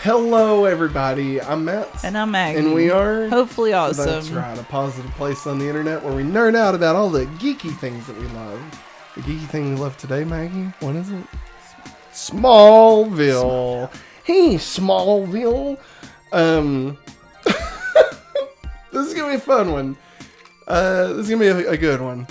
Hello, everybody. I'm Matt. And I'm Maggie. And we are... Hopefully Awesome. That's right. A positive place on the internet where we nerd out about all the geeky things that we love. The geeky thing we love today, Maggie, what is it? Smallville. Hey, Smallville. This is going to be a fun one. This is going to be a good one.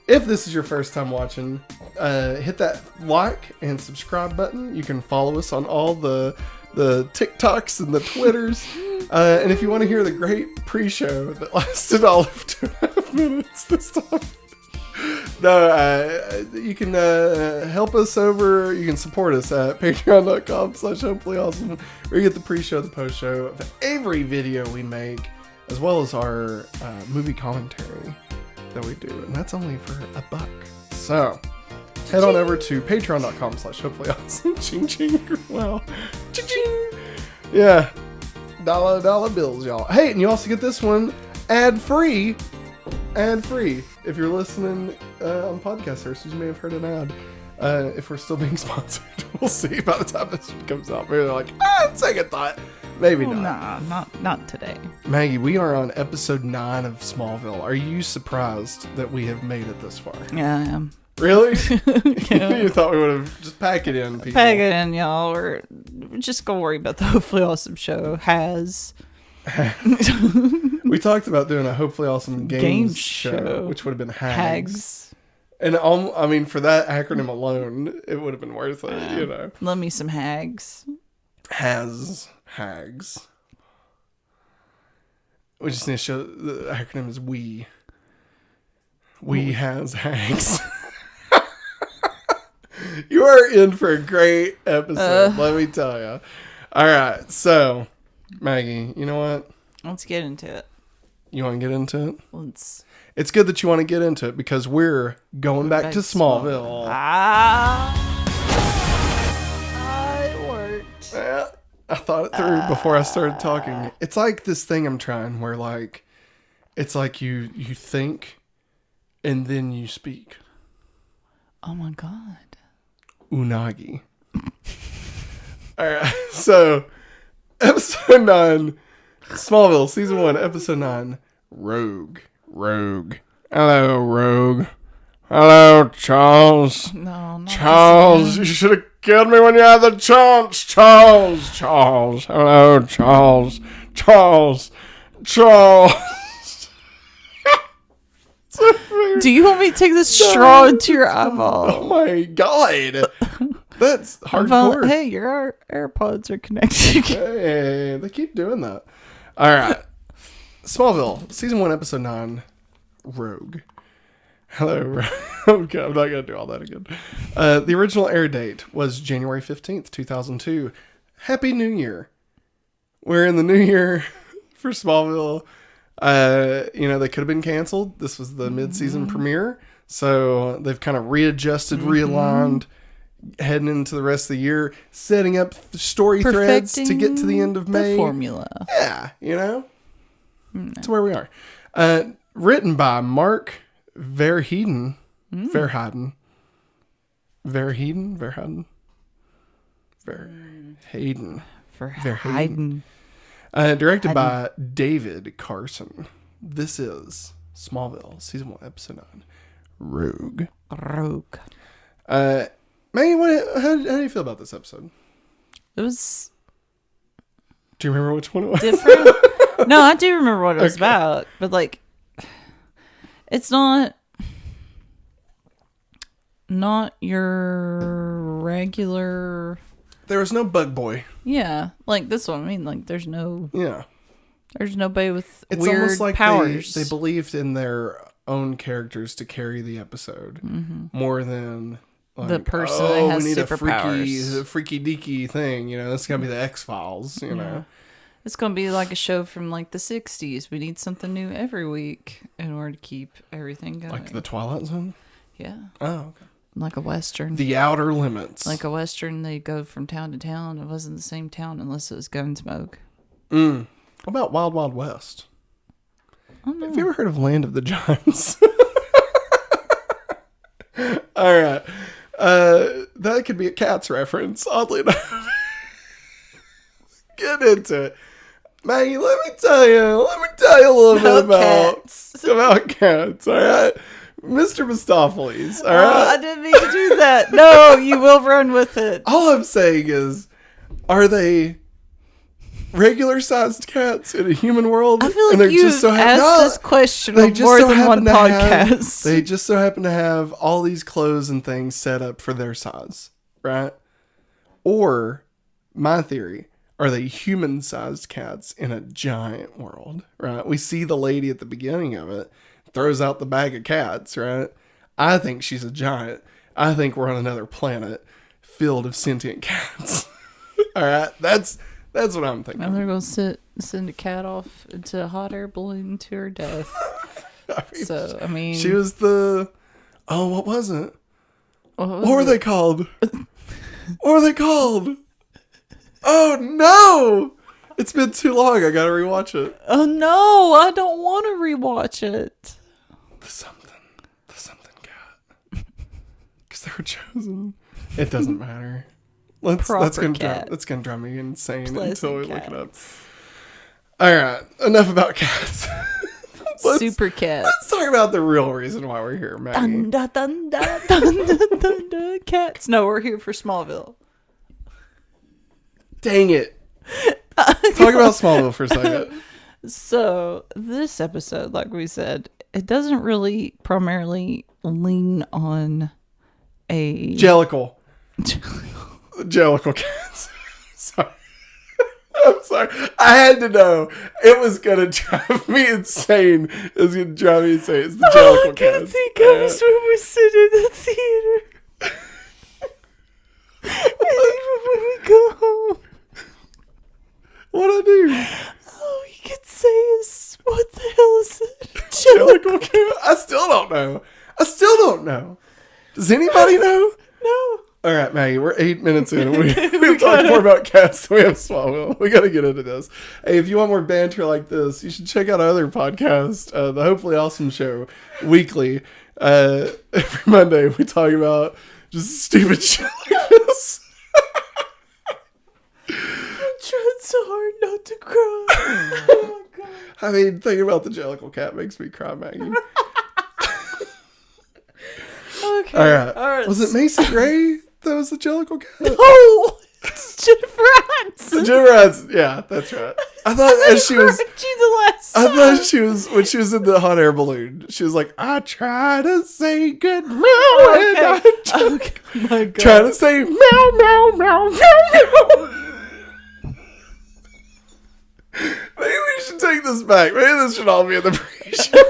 If this is your first time watching, hit that like and subscribe button. You can follow us on all the TikToks and the Twitters. And if you want to hear the great pre-show that lasted all of 2.5 minutes this time, you can help us over. You can support us at patreon.com/hopefullyawesome, where you get the pre-show, the post-show of every video we make, as well as our movie commentary that we do, and that's only for $1. So head on over to patreon.com/hopefullyawesome. Ching ching. Wow. Ching ching. Yeah. Dollar bills, y'all. Hey, and you also get this one ad-free. Ad-free. If you're listening on podcast services, you may have heard an ad. If we're still being sponsored, we'll see by the time this one comes out. Maybe they're like, second thought. Maybe not. Nah, not today. Maggie, we are on episode 9 of Smallville. Are you surprised that we have made it this far? Yeah, I am. Really? Yeah. You thought we would have just pack it in, people. Pack it in, y'all. We're just gonna worry about the Hopefully Awesome show has. We talked about doing a Hopefully Awesome games show, which would have been Hags. And I mean, for that acronym alone, it would have been worth it, you know. Love me some Hags. Hags. We just need to show the acronym is WE. We has Hags. You are in for a great episode, let me tell you. All right, so Maggie, you know what? Let's get into it. You want to get into it? Let's. It's good that you want to get into it because we're going back to Smallville. It worked. Yeah, I thought it through before I started talking. It's like this thing I'm trying where like, it's like you think and then you speak. Oh my God. Unagi. All right, so episode 9, Smallville, season 1, episode 9, Rogue. Hello, Rogue. Hello, Charles. No, not Charles, you should have killed me when you had the chance. Charles. Hello, Charles. Do you want me to take this straw into your eyeball? Oh my God. That's hardcore. Hey, your AirPods are connected. Hey, they keep doing that. All right. Smallville, season 1, episode 9, Rogue. Hello, Rogue. Okay, I'm not going to do all that again. The original air date was January 15th, 2002. Happy New Year. We're in the new year for Smallville. They could have been canceled. This was the mid-season premiere. So they've kind of readjusted, realigned, heading into the rest of the year, setting up story threads to get to the end of May. The formula. Yeah, you know? That's where we are. Written by Mark Verheiden. Verheiden. Directed by David Carson. This is Smallville, season 1, episode 9, Rogue. Maggie, how do you feel about this episode? It was. Do you remember which one it was? Different. No, I do remember what it was about, but like, it's not your regular. There was no bug boy. Yeah, like this one. I mean, like, there's nobody with it's weird almost like powers. They believed in their own characters to carry the episode more than like, the person that has we need superpowers. a freaky deaky thing. You know, that's gonna be the X-Files. You know. It's going to be like a show from like the 60s. We need something new every week in order to keep everything going. Like the Twilight Zone? Yeah. Oh, okay. Like a Western. The Outer Limits. Like a Western, they go from town to town. It wasn't the same town unless it was Gunsmoke. What about Wild Wild West? I don't know. Have you ever heard of Land of the Giants? All right. That could be a Cats reference, oddly enough. Get into it. Maggie, let me tell you a little bit about cats, all right? Mr. Mistopheles, all right? I didn't mean to do that. No, you will run with it. All I'm saying is, are they regular-sized cats in a human world? I feel like you've asked this question on more than one podcast. They just so happen to have all these clothes and things set up for their size, right? Or, my theory, are they human-sized cats in a giant world, right? We see the lady at the beginning of it, throws out the bag of cats, right? I think she's a giant. I think we're on another planet filled of sentient cats. All right? That's what I'm thinking. And they're going to send a cat off into a hot air balloon to her death. I mean... She was the... Oh, what was it? What were they called? What were they called? Oh, no! It's been too long. I gotta rewatch it. Oh, no! I don't want to rewatch it. The something cat. Because they were chosen. It doesn't matter. That's gonna drive me insane until we look it up. All right, enough about cats. Super cats. Let's talk about the real reason why we're here, Maggie. Dun, dun, dun, dun, dun, dun, dun, dun, cats. No, we're here for Smallville. Dang it. Talk about Smallville for a second. So, this episode, like we said, it doesn't really primarily lean on a... Jellicle cats. Sorry. I'm sorry. I had to know. It was going to drive me insane. It was going to drive me insane. It's the Jellicle cats. I can't think of us when we're sitting in the theater. And even when we go home. What'd I do? All you can say is, what the hell is it? Jellicle cat? I still don't know. Does anybody know? No. All right, Maggie, we're 8 minutes in. We've talked more about cats than we have Smallville. We got to get into this. Hey, if you want more banter like this, you should check out our other podcast, the Hopefully Awesome Show, weekly. Every Monday, we talk about just stupid shit like this. I'm trying so hard not to cry. Oh, my God. I mean, thinking about the Jellicle cat makes me cry, Maggie. Okay. All right. Was it Macy Gray that was the Jellicle cat? No! It's Jennifer Hudson. Jennifer Hudson. Yeah, that's right. I thought as she was... I thought she was... When she was in the hot air balloon, she was like, I try to say good meow. Okay. Oh, my God. Trying to say meow, meow, meow, meow, meow. Maybe we should take this back. Maybe this should all be in the pre-show.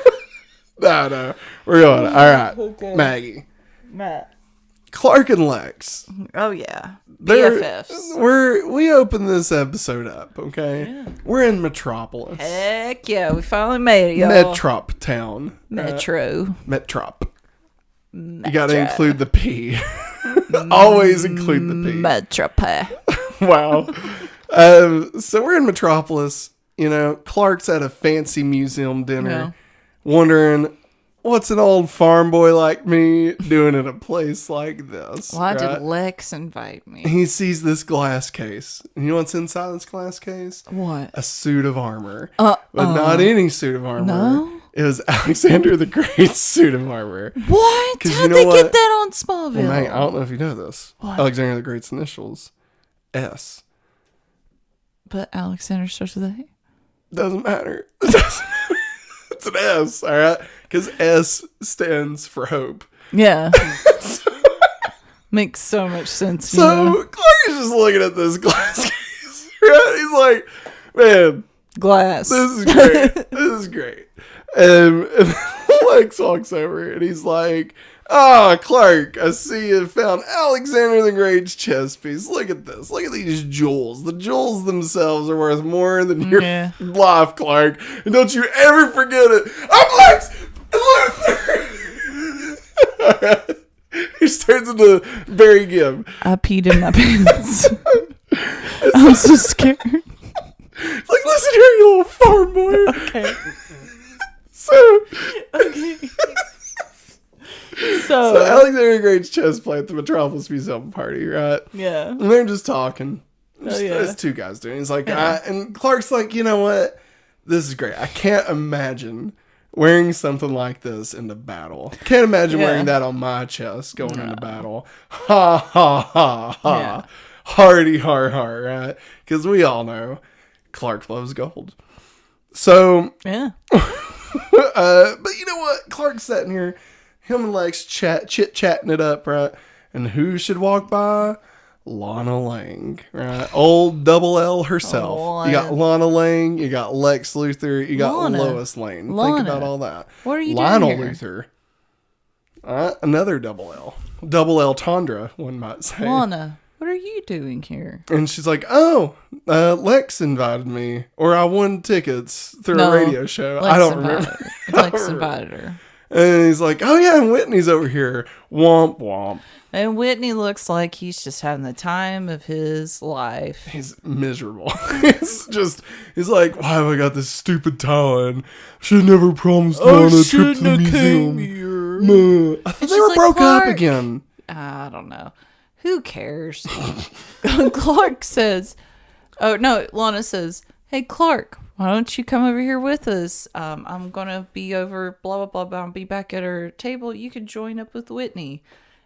No. We're going. All right. Okay. Maggie. Matt. Clark and Lex. Oh, yeah. BFFs. We opened this episode up, okay? Yeah. We're in Metropolis. Heck yeah. We finally made it, y'all. Metrop town. Metro. Metrop. You got to include the P. Always include the P. Metropa. Wow. So we're in Metropolis. You know, Clark's at a fancy museum dinner, wondering, what's an old farm boy like me doing in a place like this? Why did Lex invite me? He sees this glass case. And you know what's inside this glass case? What? A suit of armor. But not any suit of armor. No? It was Alexander the Great's suit of armor. What? How'd they get that on Smallville? Well, man, I don't know if you know this. What? Alexander the Great's initials. S. But Alexander starts with A? Doesn't matter. It's an S, all right? Because S stands for hope. Yeah. Makes so much sense. So Clark is just looking at this glass case, right? He's like, man, glass. This is great. This is great. And Lex walks over and he's like, Clark, I see you found Alexander the Great's chess piece. Look at this. Look at these jewels. The jewels themselves are worth more than your life, Clark. And don't you ever forget it. I'm Lex Luthor! He turns into Barry Gibb. I peed in my pants. I'm so scared. Like, listen here, you little farm boy. Okay. So Alexander the Great's chess play at the Metropolis Museum party, right? Yeah. And they're just talking. It's two guys doing it. He's like, and Clark's like, you know what? This is great. I can't imagine wearing something like this into battle. Can't imagine wearing that on my chest going into battle. Ha, ha, ha, ha. Yeah. Hardy, har, har, right? Because we all know Clark loves gold. So, yeah. But you know what? Clark's sitting here, him and Lex chit-chatting it up, right? And who should walk by? Lana Lang, right? Old Double L herself. Oh, you got Lana Lang, you got Lex Luthor, you got Lois Lane. Think about all that. What are you Lionel doing here? Luther. Another Double L. Double L Tundra, one might say. Lana, what are you doing here? And she's like, oh, Lex invited me. Or I won tickets through a radio show. Lex I don't remember. Lex invited her. And he's like, oh yeah, and Whitney's over here. Womp womp. And Whitney looks like he's just having the time of his life. He's miserable. He's like, why have I got this stupid tie? Should never promised Lana a trip to the museum. No. I thought they were broke up again. I don't know. Who cares? Clark says, oh no, Lana says, hey Clark, why don't you come over here with us? I'm going to be over, blah, blah, blah, blah. I'll be back at our table. You can join up with Whitney.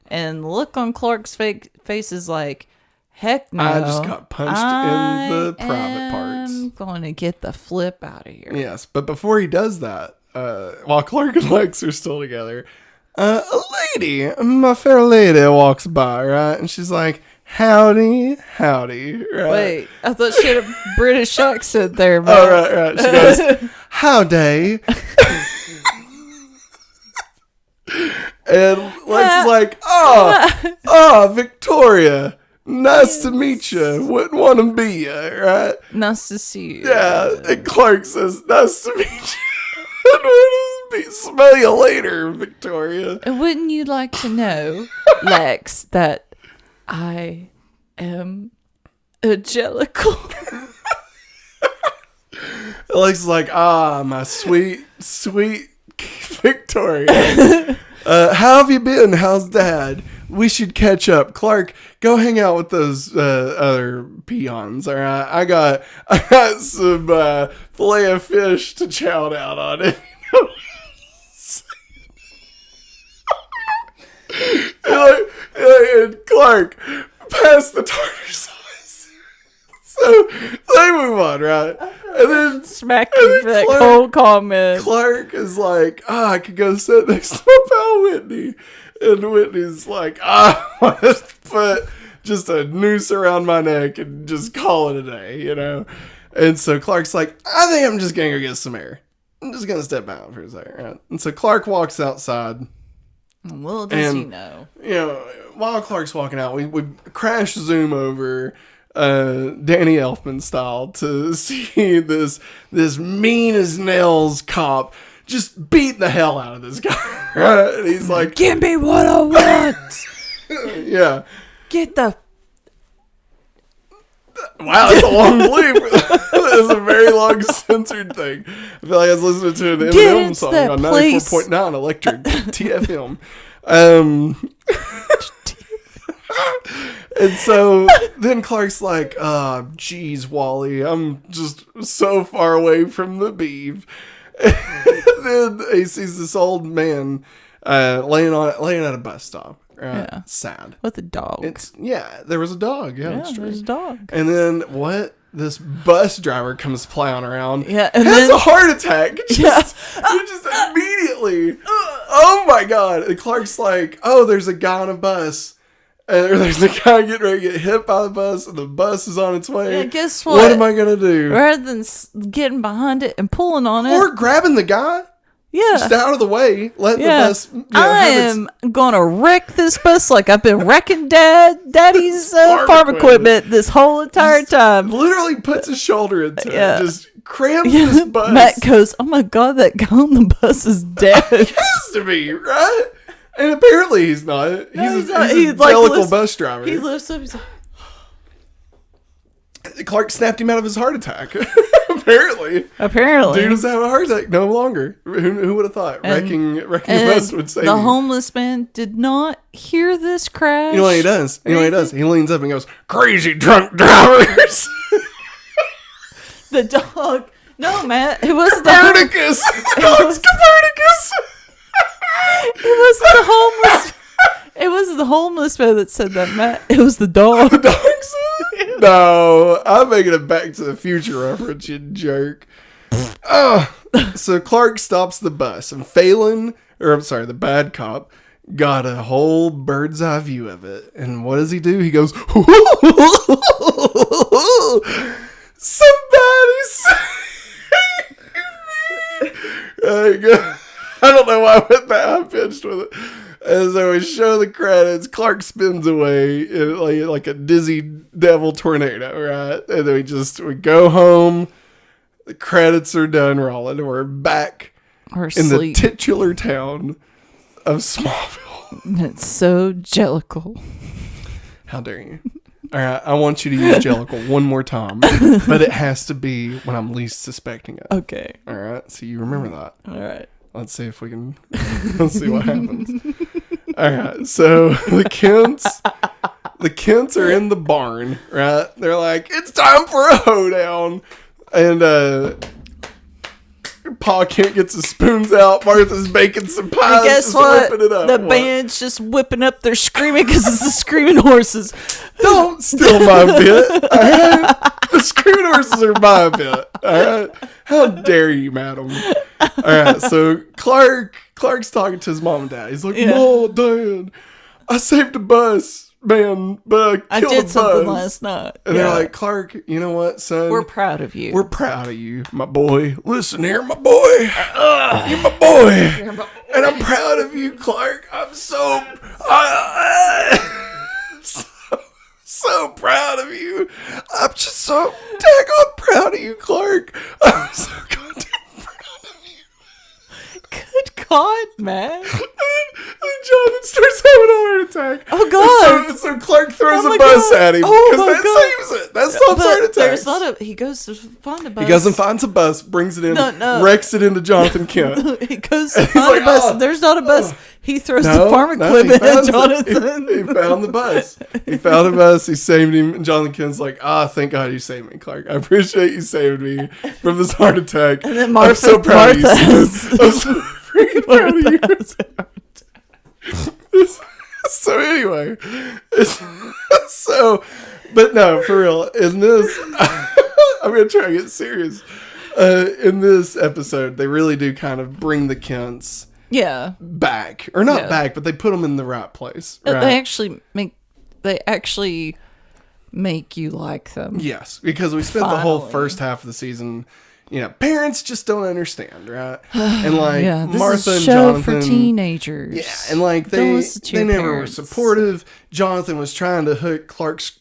And the look on Clark's face is like, heck no. I just got punched in the private parts. I'm going to get the flip out of here. Yes, but before he does that, while Clark and Lex are still together, a lady, my fair lady, walks by, right? And she's like, howdy, howdy, right? Wait, I thought she had a British accent there, man. Oh, right. She goes, howdy. And Lex is like, oh, Victoria, nice to meet you. Wouldn't want to be you, right? Nice to see you. Yeah, and Clark says, nice to meet you. Smell you later, Victoria. And wouldn't you like to know, Lex, that I am Angelical? Lex is like, my sweet, sweet Victoria. How have you been? How's Dad? We should catch up. Clark, go hang out with those other peons. All right, I got some filet of fish to chow down on it. and Clark, pass the tartar sauce. So they move on, right? And then smack you for that cold comment. Clark is like, I could go sit next to my pal Whitney. And Whitney's like, I want to put just a noose around my neck and just call it a day, you know? And so Clark's like, I think I'm just going to go get some air. I'm just going to step out for a second, right? And so Clark walks outside. Little does he know. You know, while Clark's walking out, we crash zoom over Danny Elfman style to see this mean as nails cop just beat the hell out of this guy. Right? And he's like, give me what I want. Yeah. Get the. Wow, that's a long bleep. It's a very long censored thing. I feel like I was listening to an Eminem song on 94.9 Electric TFM. And so then Clark's like, geez, Wally, I'm just so far away from the beef. And then he sees this old man laying at a bus stop. Yeah. Sad. With a dog. There was a dog. Yeah, there was a dog. And then this bus driver comes plowing around. Yeah, and has a heart attack. Just immediately. Oh my God. And Clark's like, oh, there's a guy on a bus. And there's a guy getting ready to get hit by the bus, and the bus is on its way. Yeah, guess what? What am I going to do? Rather than getting behind it and pulling on it. Or grabbing the guy. Yeah. Just out of the way. Let the bus. I am going to wreck this bus like I've been wrecking Daddy's farm equipment this whole entire time. Literally puts his shoulder into it. Just crams this bus. Matt goes, oh my God, that guy on the bus is dead. He has to be, right? And apparently he's not. He's a Angelical bus driver. He lifts up. He's like, Clark snapped him out of his heart attack. Apparently. Dude was having a heart attack. No longer. Who would have thought? Wrecking the Bus would save the you. homeless man did not hear this crash. You know what he does? He leans up and goes, "Crazy drunk drivers." The dog. No, Matt. It wasn't Copernicus. The dog's Copernicus. It wasn't the homeless. It wasn't the homeless man that said that, Matt. It was the dog. The dog's. No, I'm making a Back to the Future reference, you jerk. So Clark stops the bus, and the bad cop, got a whole bird's eye view of it. And what does he do? He goes, "Somebody's." I don't know why I went that high pitched with it. And so we show the credits. Clark spins away in like a dizzy devil tornado, right? And then we go home. The credits are done rolling. We're back in the titular town of Smallville. It's so jellicle. How dare you? All right, I want you to use jellicle one more time, but it has to be when I'm least suspecting it. Okay. All right, so you remember that. All right. Let's see if we can. Let's see what happens. All right, so the Kents are in the barn, right? They're like, "It's time for a hoedown," and Pa Kent gets his spoons out. Martha's baking some pies. And guess just what? whipping it up. The What? band's just whipping up. They're screaming because it's the screaming horses. Don't steal my bit. All right? The screaming horses are my bit. All right? How dare you, madam? All right. So Clark's talking to his mom and dad. He's like, "Mom, Dad, I saved a bus, man, but I killed did a something bus last night." And they're like, "Clark, you know what, son? "We're proud of you. We're proud of you, my boy. Listen here, my boy. You're my boy. And I'm proud of you, Clark. I'm so proud of you. I'm just so daggone proud of you, Clark. I'm so goddamn proud of you." Good God, man. And Jonathan starts having a heart attack. Oh, God. And so Clark throws Oh, a bus God. at him Oh, because my that God. saves it. That stops heart attacks. There's not he goes to find a bus. He goes and finds a bus, brings it in, No. wrecks it into Jonathan Kent. He goes to find a bus. There's not a bus. He throws the farm he equipment at found Jonathan. He found the bus. He found the bus. He saved him. And Jonathan Kent's like, "Thank God you saved me, Clark. I appreciate you saved me from this heart attack. And then I'm so proud of you. Martha Son. I'm so freaking proud of you." So anyway, but no, for real, in this, I'm going to try to get serious. In this episode, they really do kind of bring the Kents back. Or not back, but they put them in the right place. Right? They actually make you like them. Yes, because we spent the whole first half of the season, parents just don't understand, right? And like this Martha is a and show Jonathan, for teenagers. yeah, and like Don't listen to they your never parents. were supportive. Jonathan was trying to hook Clark's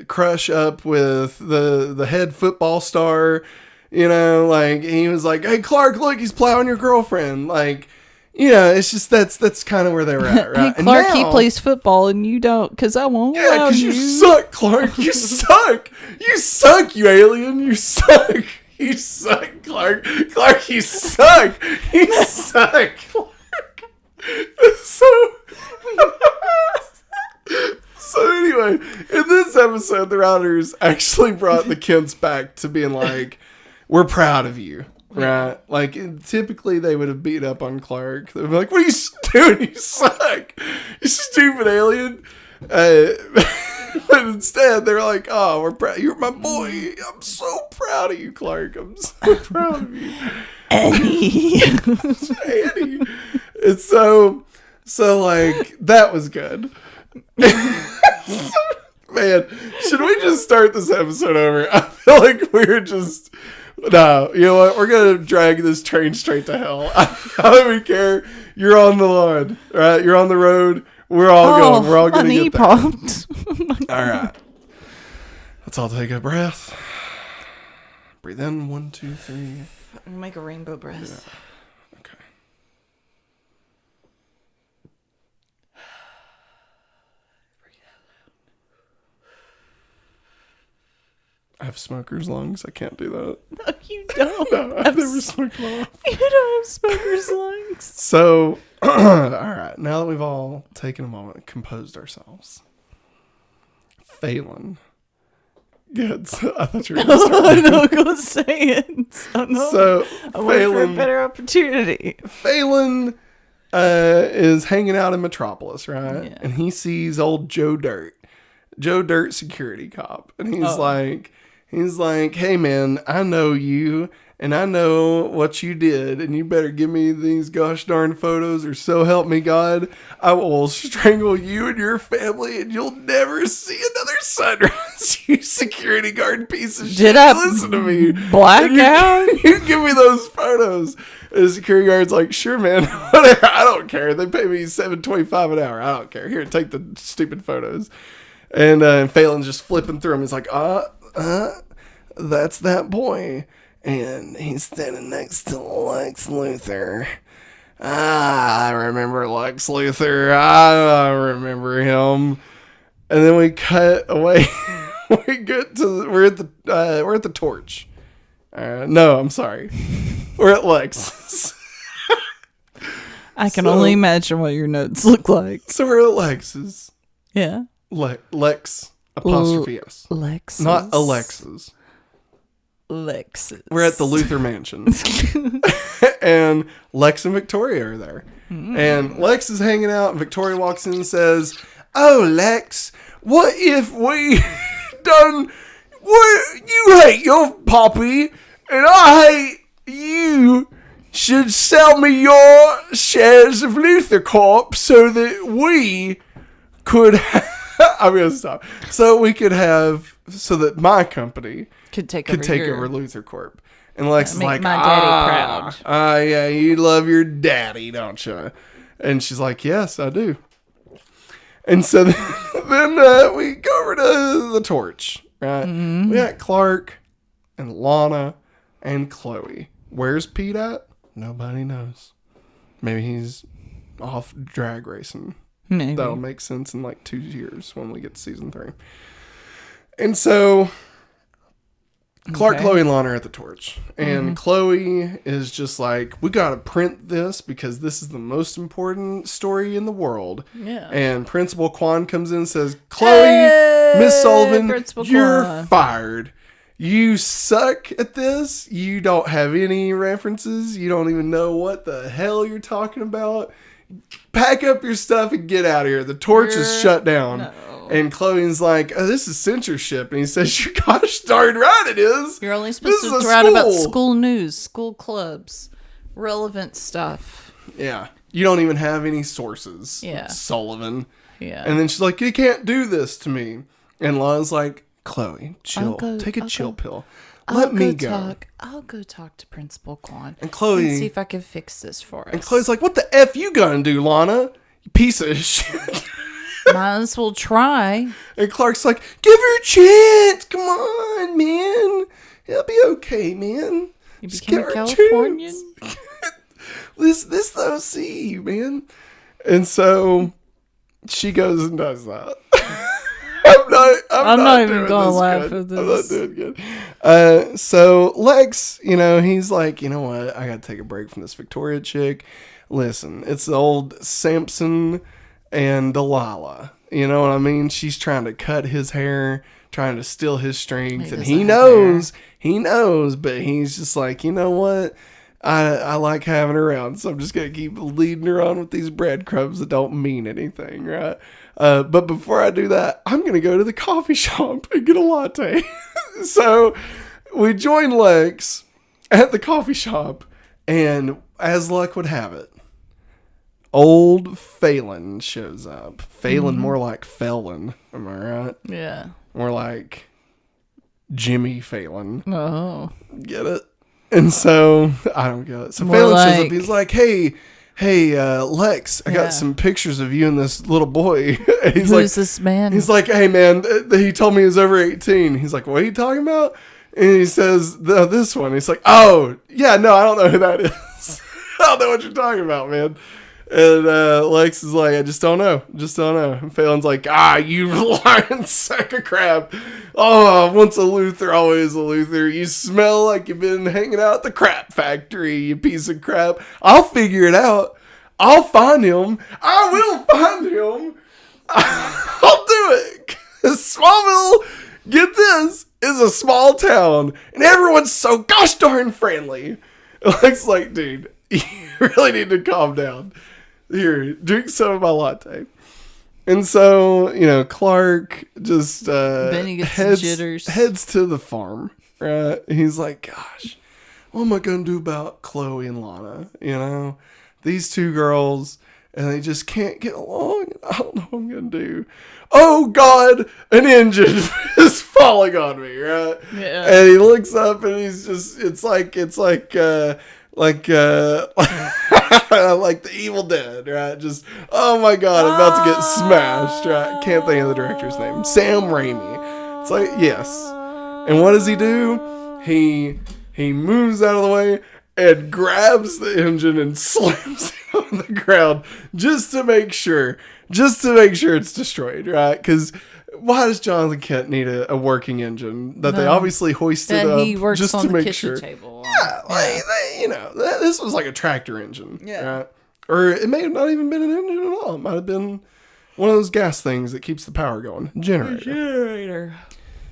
crush up with the head football star, like he was like, "Hey Clark, look, he's plowing your girlfriend," like. It's just that's kind of where they were at, right? Hey, Clark, he plays football and you don't, because I won't allow Yeah, because you. you suck, Clark. You suck. You suck, you alien. You suck. You suck, Clark. Clark, you suck. You suck, Clark. So anyway, in this episode, the writers actually brought the Kents back to being like, "We're proud of you." Right? Like, typically they would have beat up on Clark. They'd be like, "What are you doing? You suck. You stupid alien." But instead, they're like, "Oh, we're proud. You're my boy. I'm so proud of you, Clark. I'm so proud of you." Annie. Annie. It's so like, that was good. Man, should we just start this episode over? I feel like we're just... No, you know what? We're going to drag this train straight to hell. I don't even care. You're on the line, right? You're on the road. We're all going. We're all going to get there. Popped. All right. Let's all take a breath. Breathe in. 1, 2, 3. Make a rainbow breath. Yeah. Okay. I have smoker's lungs. I can't do that. No, you don't. No, I've never smoked one off. You don't have smoker's lungs. So, all right. Now that we've all taken a moment and composed ourselves, Phelan gets. I thought you were going to start. I'm not going to say it. So, I wait for a better opportunity. Phelan is hanging out in Metropolis, right? Yeah. And he sees old Joe Dirt, security cop, and he's like, hey man, I know you, and I know what you did, and you better give me these gosh darn photos, or so help me God, I will strangle you and your family, and you'll never see another sunrise. You security guard piece of shit. Did I listen to me? black out? You give me those photos. And the security guard's like, sure, man, whatever. I don't care. They pay me $7.25 an hour. I don't care. Here, take the stupid photos. And Phelan's just flipping through them. He's like, that's that boy. And he's standing next to Lex Luthor. I remember Lex Luthor. I remember him. And then we cut away. We're at the Torch. No, I'm sorry. We're at Lex's. I can only imagine what your notes look like. So we're at Lex's. Yeah. Lex apostrophe S. Lexus. Not Alexis. Lexus. We're at the Luthor Mansion. And Lex and Victoria are there. And Lex is hanging out, and Victoria walks in and says, oh, Lex, what if we done what you hate your poppy and I hate you should sell me your shares of Luthor Corp so that we could I'm gonna stop. So that my company could take over Luthor Corp. And Lex is like, my daddy proud. Yeah, you love your daddy, don't you? And she's like, yes, I do. And so then we go over to the Torch, right? We got Clark and Lana and Chloe. Where's Pete at? Nobody knows. Maybe he's off drag racing. Maybe. That'll make sense in like 2 years when we get to season 3. And so Clark, Chloe, and Lana are at the Torch. And Chloe is just like, we got to print this because this is the most important story in the world. Yeah. And Principal Quan comes in and says, Chloe, Miss Sullivan, Principal you're Quan. fired. You suck at this. You don't have any references. You don't even know what the hell you're talking about. Pack up your stuff and get out of here. The Torch is shut down. No. And Chloe's like, oh, this is censorship. And he says, you gosh darn right it is. You're only supposed This to is a write about school. school news, school clubs, relevant stuff. Yeah. You don't even have any sources. Yeah. Sullivan. Yeah. And then she's like, you can't do this to me. And Lana's like, Chloe, chill. Take a chill pill. Let me go. I'll go talk to Principal Quan And Chloe, and see if I can fix this for us. and Chloe's like, what the F you gonna do, Lana? You piece of shit. Might as well try. And Clark's like, give her a chance. Come on, man. It'll be okay, man. You Just became give a her Californian? chance. This the OC, man. And so she goes and does that. I'm not even gonna laugh at this. I'm not doing good. So Lex, he's like, you know what? I gotta take a break from this Victoria chick. Listen, it's the old Samson and Delilah. You know what I mean? She's trying to cut his hair, trying to steal his strength, and he knows, but he's just like, you know what? I like having her around, so I'm just gonna keep leading her on with these breadcrumbs that don't mean anything, right? But before I do that, I'm gonna go to the coffee shop and get a latte. So we join Lex at the coffee shop, and as luck would have it, old Phelan shows up. Phelan, more like Felon, am I right? Yeah. More like Jimmy Phelan. Oh. Get it? And so I don't get it. So More Phelan shows like- up. He's like, hey, Lex, I got some pictures of you and this little boy. And he's Who's this man? He's like, hey man, he told me he was over 18. He's like, what are you talking about? And he says, this one. He's like, oh yeah, no, I don't know who that is. I don't know what you're talking about, man. And Lex is like, I just don't know. And Phelan's like, you lying sack of crap. Oh, once a Luther, always a Luther. You smell like you've been hanging out at the crap factory, you piece of crap. I'll figure it out. I'll find him. I will find him. I'll do it. Smallville, get this, is a small town. And everyone's so gosh darn friendly. Lex like, dude, you really need to calm down. Here, drink some of my latte. And so, Clark just Then he gets some jitters. heads to the farm. Right? He's like, gosh, what am I going to do about Chloe and Lana? These two girls, and they just can't get along. I don't know what I'm going to do. Oh, God, an engine is falling on me, right? Yeah. And he looks up, and he's just, it's like like the Evil Dead, right? Just, oh my God, I'm about to get smashed, right? Can't think of the director's name. Sam Raimi. It's like, yes. And what does he do? He moves out of the way and grabs the engine and slams it on the ground just to make sure it's destroyed, right? Because why does Jonathan Kent need a working engine that they obviously hoisted up he works just on to the make kitchen sure? Table. Yeah, this was like a tractor engine. Yeah. Right? Or it may have not even been an engine at all. It might have been one of those gas things that keeps the power going. Generator.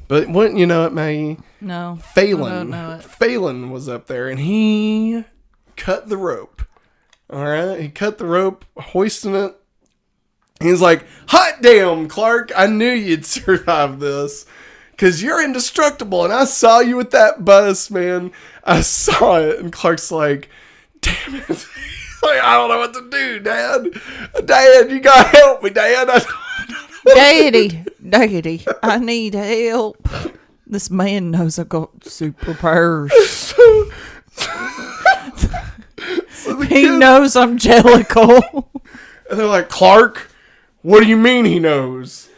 But wouldn't you know it, Maggie? No. Phelan. I don't know it. Phelan was up there and he cut the rope. All right? He cut the rope, hoisting it. He's like, hot damn, Clark. I knew you'd survive this. Because you're indestructible. And I saw you with that bus, man. I saw it. And Clark's like, damn it. Like, I don't know what to do, Dad. Dad, you got to help me, Dad. Daddy, I need help. This man knows I got superpowers. So He knows I'm Jellicle. And they're like, Clark, what do you mean he knows?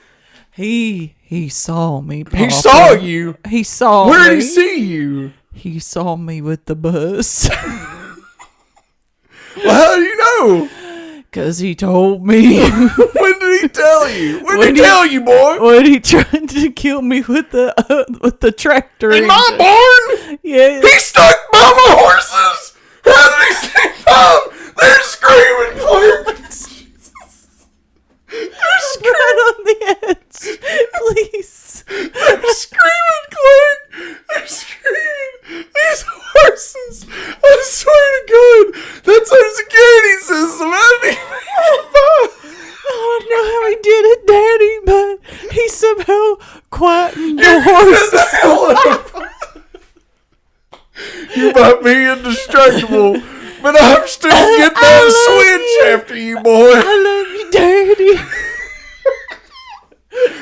He saw me, Papa. He saw you. He saw me. Where did he see you? He saw me with the bus. Well, how do you know? Because he told me. When did he tell you? When did he tell you, boy? When he tried to kill me with the tractor. In my barn? Yeah. He stuck by my horses? How did he stick by them? They're screaming, Clark. They're screaming. Right on the edge. Please. They're screaming, Clark. They're screaming. These horses. I swear to God. That's our security system. How did he I don't know how he did it, Daddy, but he somehow quietened the horses. You might be indestructible, but I'm still getting that switch after you, boy. I love you, Daddy.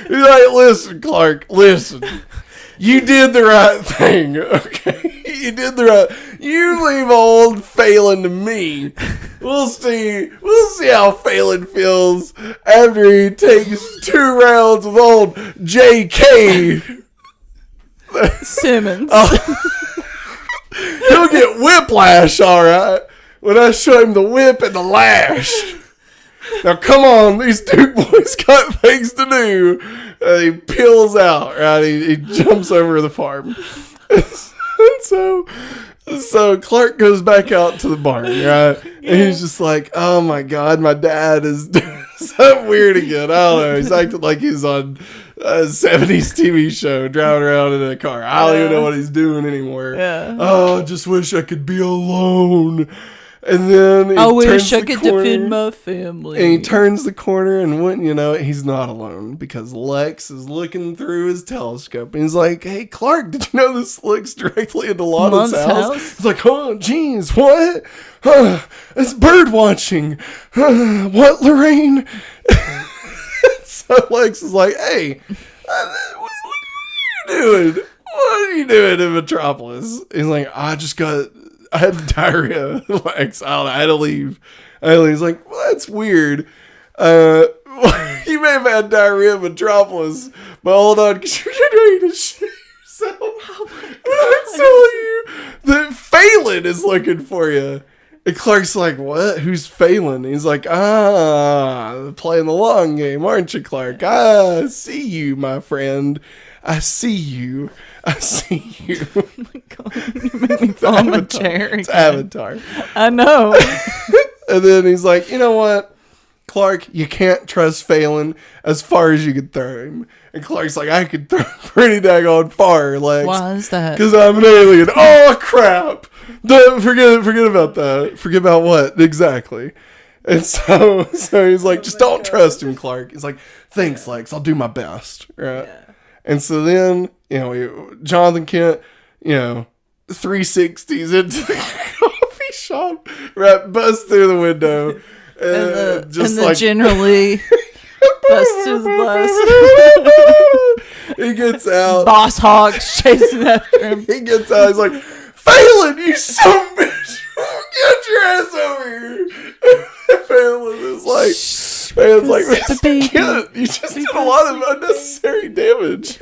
He's like, listen, Clark, listen. You did the right thing, okay? You did the right. You leave old Phelan to me. We'll see how Phelan feels after he takes 2 rounds with old J.K. Simmons. He'll get whiplash, all right, when I show him the whip and the lash. Now, come on, these Duke boys got things to do. He peels out, right? He jumps over the farm. And so Clark goes back out to the barn, right? And he's just like, oh my God, my dad is doing something weird again. I don't know. He's acting like he's on a 70s TV show, driving around in a car. I don't even know what he's doing anymore. Yeah. Oh, I just wish I could be alone. And then I wish I could defend my family. And he turns the corner, and wouldn't you know it, he's not alone because Lex is looking through his telescope. And he's like, hey, Clark, did you know this looks directly into Lana's house? He's like, oh, jeez, what? It's bird watching. What, Lorraine? So Lex is like, hey, what are you doing? What are you doing in Metropolis? He's like, I had diarrhea, Lex. I don't know. I had to leave. He's like, well, that's weird. You may have had diarrhea in Metropolis, but hold on, because you're getting ready to shit yourself. Oh my God. I'm telling you that Phelan is looking for you. And Clark's like, what? Who's Phelan? He's like, playing the long game, aren't you, Clark? I see you, my friend. I see you. I see you. Oh my God, you make me fall on my chair It's again. Avatar. I know. And then he's like, you know what, Clark, you can't trust Phelan as far as you could throw him. And Clark's like, I could throw pretty daggone far, Lex. Why is that? Because I'm an alien. Oh, crap. Don't forget about that. Forget about what? Exactly. And so he's like, just don't trust him, Clark. He's like, thanks, Lex. I'll do my best. Right? Yeah. And so then, Jonathan Kent, 360s into the coffee shop, right? Busts through the window. And just the like generally bust through the glass. he gets out. Boss Hogs chasing after him. He gets out. He's like, Phelan, you son of a bitch. Get your ass over here. Phelan is like, the baby. Mr. Kent, you just did a lot of unnecessary damage.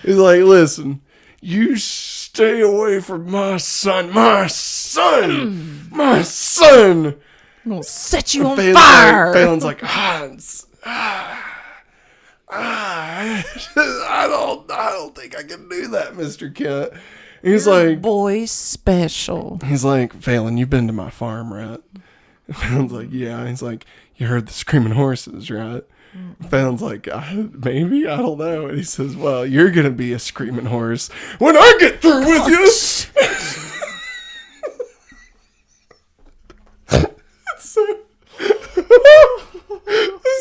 He's like, listen, you stay away from my son. My son. My son. I'm gonna set you on Phelan's fire. Phelan's like, Hans. I don't think I can do that, Mr. Kent. He's like, Boy special. he's like, Phelan, you've been to my farm, right? And Phelan's like, yeah. He's like, you heard the screaming horses, right? Phelan's like, maybe, I don't know. And he says, well, you're gonna be a screaming horse when I get through with you.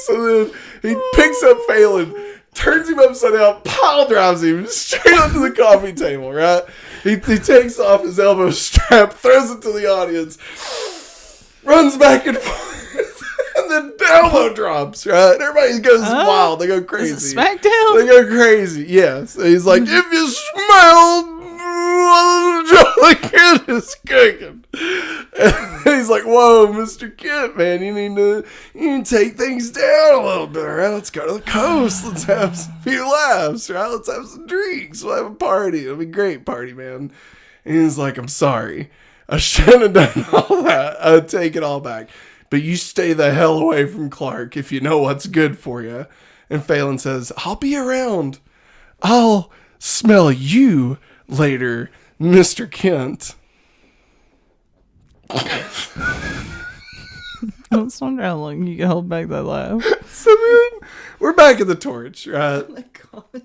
So then he picks up Phelan, turns him upside down, pile drives him straight onto the coffee table, right? He takes off his elbow strap, throws it to the audience, runs back and forth, and then elbow drops, right? Everybody goes wild. They go Is it crazy. SmackDown? They go crazy, yes. And he's like, if you smell Joe Kent is cooking. And he's like, whoa, Mr. Kent, man, you need to take things down a little bit, right? Let's go to the coast. Let's have a few laughs, right? Let's have some drinks. We'll have a party. It'll be a great party, man. And he's like, I'm sorry. I shouldn't have done all that. I'll take it all back. But you stay the hell away from Clark if you know what's good for you. And Phelan says, I'll be around. I'll smell you later, Mr. Kent. I was wondering how long you can hold back that laugh. So then we're back at the torch, right? Oh my God.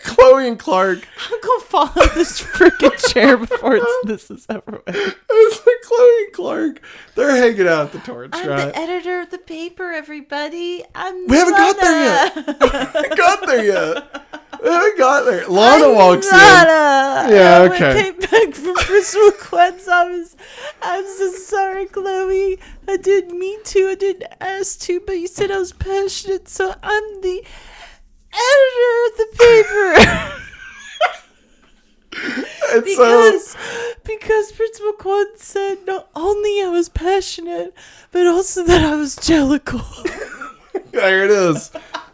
Chloe and Clark. I'm gonna fall out this freaking chair before this is over with. It's like Chloe and Clark. They're hanging out at the torch, I'm right? the editor of the paper, everybody. We haven't got there yet. We haven't got there yet. We haven't got there. Lana walks in. Yeah, okay. I came back from Principal Quen's office. I'm so sorry, Chloe. I didn't mean to. I didn't ask to, but you said I was passionate, so I'm the editor of the paper. And because Principal Quan said not only I was passionate, but also that I was jellicle. there it is.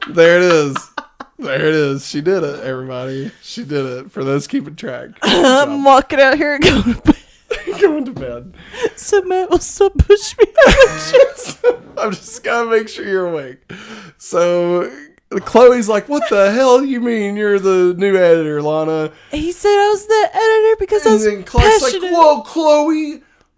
There it is. There it is. She did it, everybody. She did it. For those keeping track. I'm walking out here and going to bed. Going to bed. So Matt will still push me. I'm just gotta make sure you're awake. So Chloe's like, what the hell you mean you're the new editor, Lana? He said I was the editor because I And was then Clark's like, passionate. whoa,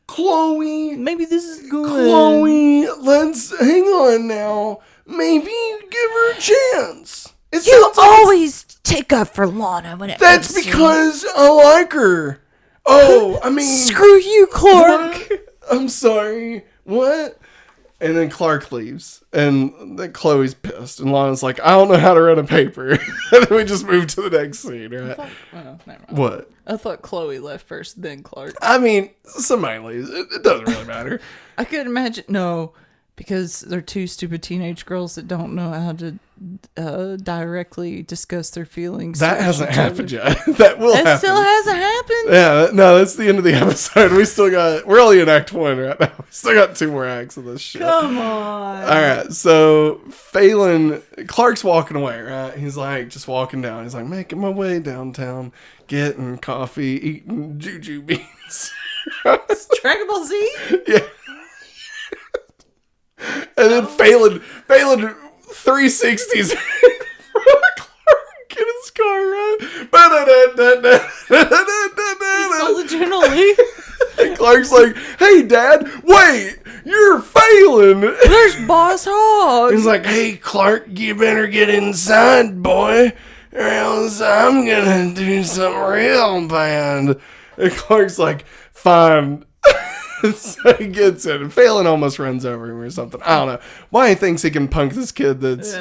Chloe, Maybe this is good. Chloe, let's hang on now. Maybe give her a chance. It You sounds like always take up for Lana when it that's comes to because I like her. Oh, I mean, Screw you, Clark. what? I'm sorry. What? And then Clark leaves, and then Chloe's pissed, and Lana's like, I don't know how to run a paper. And then we just move to the next scene, right? Oh, never mind. What? I thought Chloe left first, then Clark. I mean, somebody leaves. It doesn't really matter. I could imagine. No, because they're two stupid teenage girls that don't know how to directly discuss their feelings. That to hasn't each happened other. yet. That will It happen. still hasn't happened. Yeah, no, that's the end of the episode. We're only in Act 1 right now. We still got 2 more acts of this shit. Come on. All right, so Clark's walking away, right? He's like just walking down. He's like making my way downtown, getting coffee, eating juju beans. Dragon Ball Z? Yeah. And then Phelan 360s Clark in his car, right? He stole adrenaline. And Clark's like, hey, Dad, wait, you're Phelan. There's Boss Hogg. He's like, hey, Clark, you better get inside, boy, or else I'm gonna do something real bad. And Clark's like, fine. So he gets in, and Phelan almost runs over him or something. I don't know why he thinks he can punk this kid that's,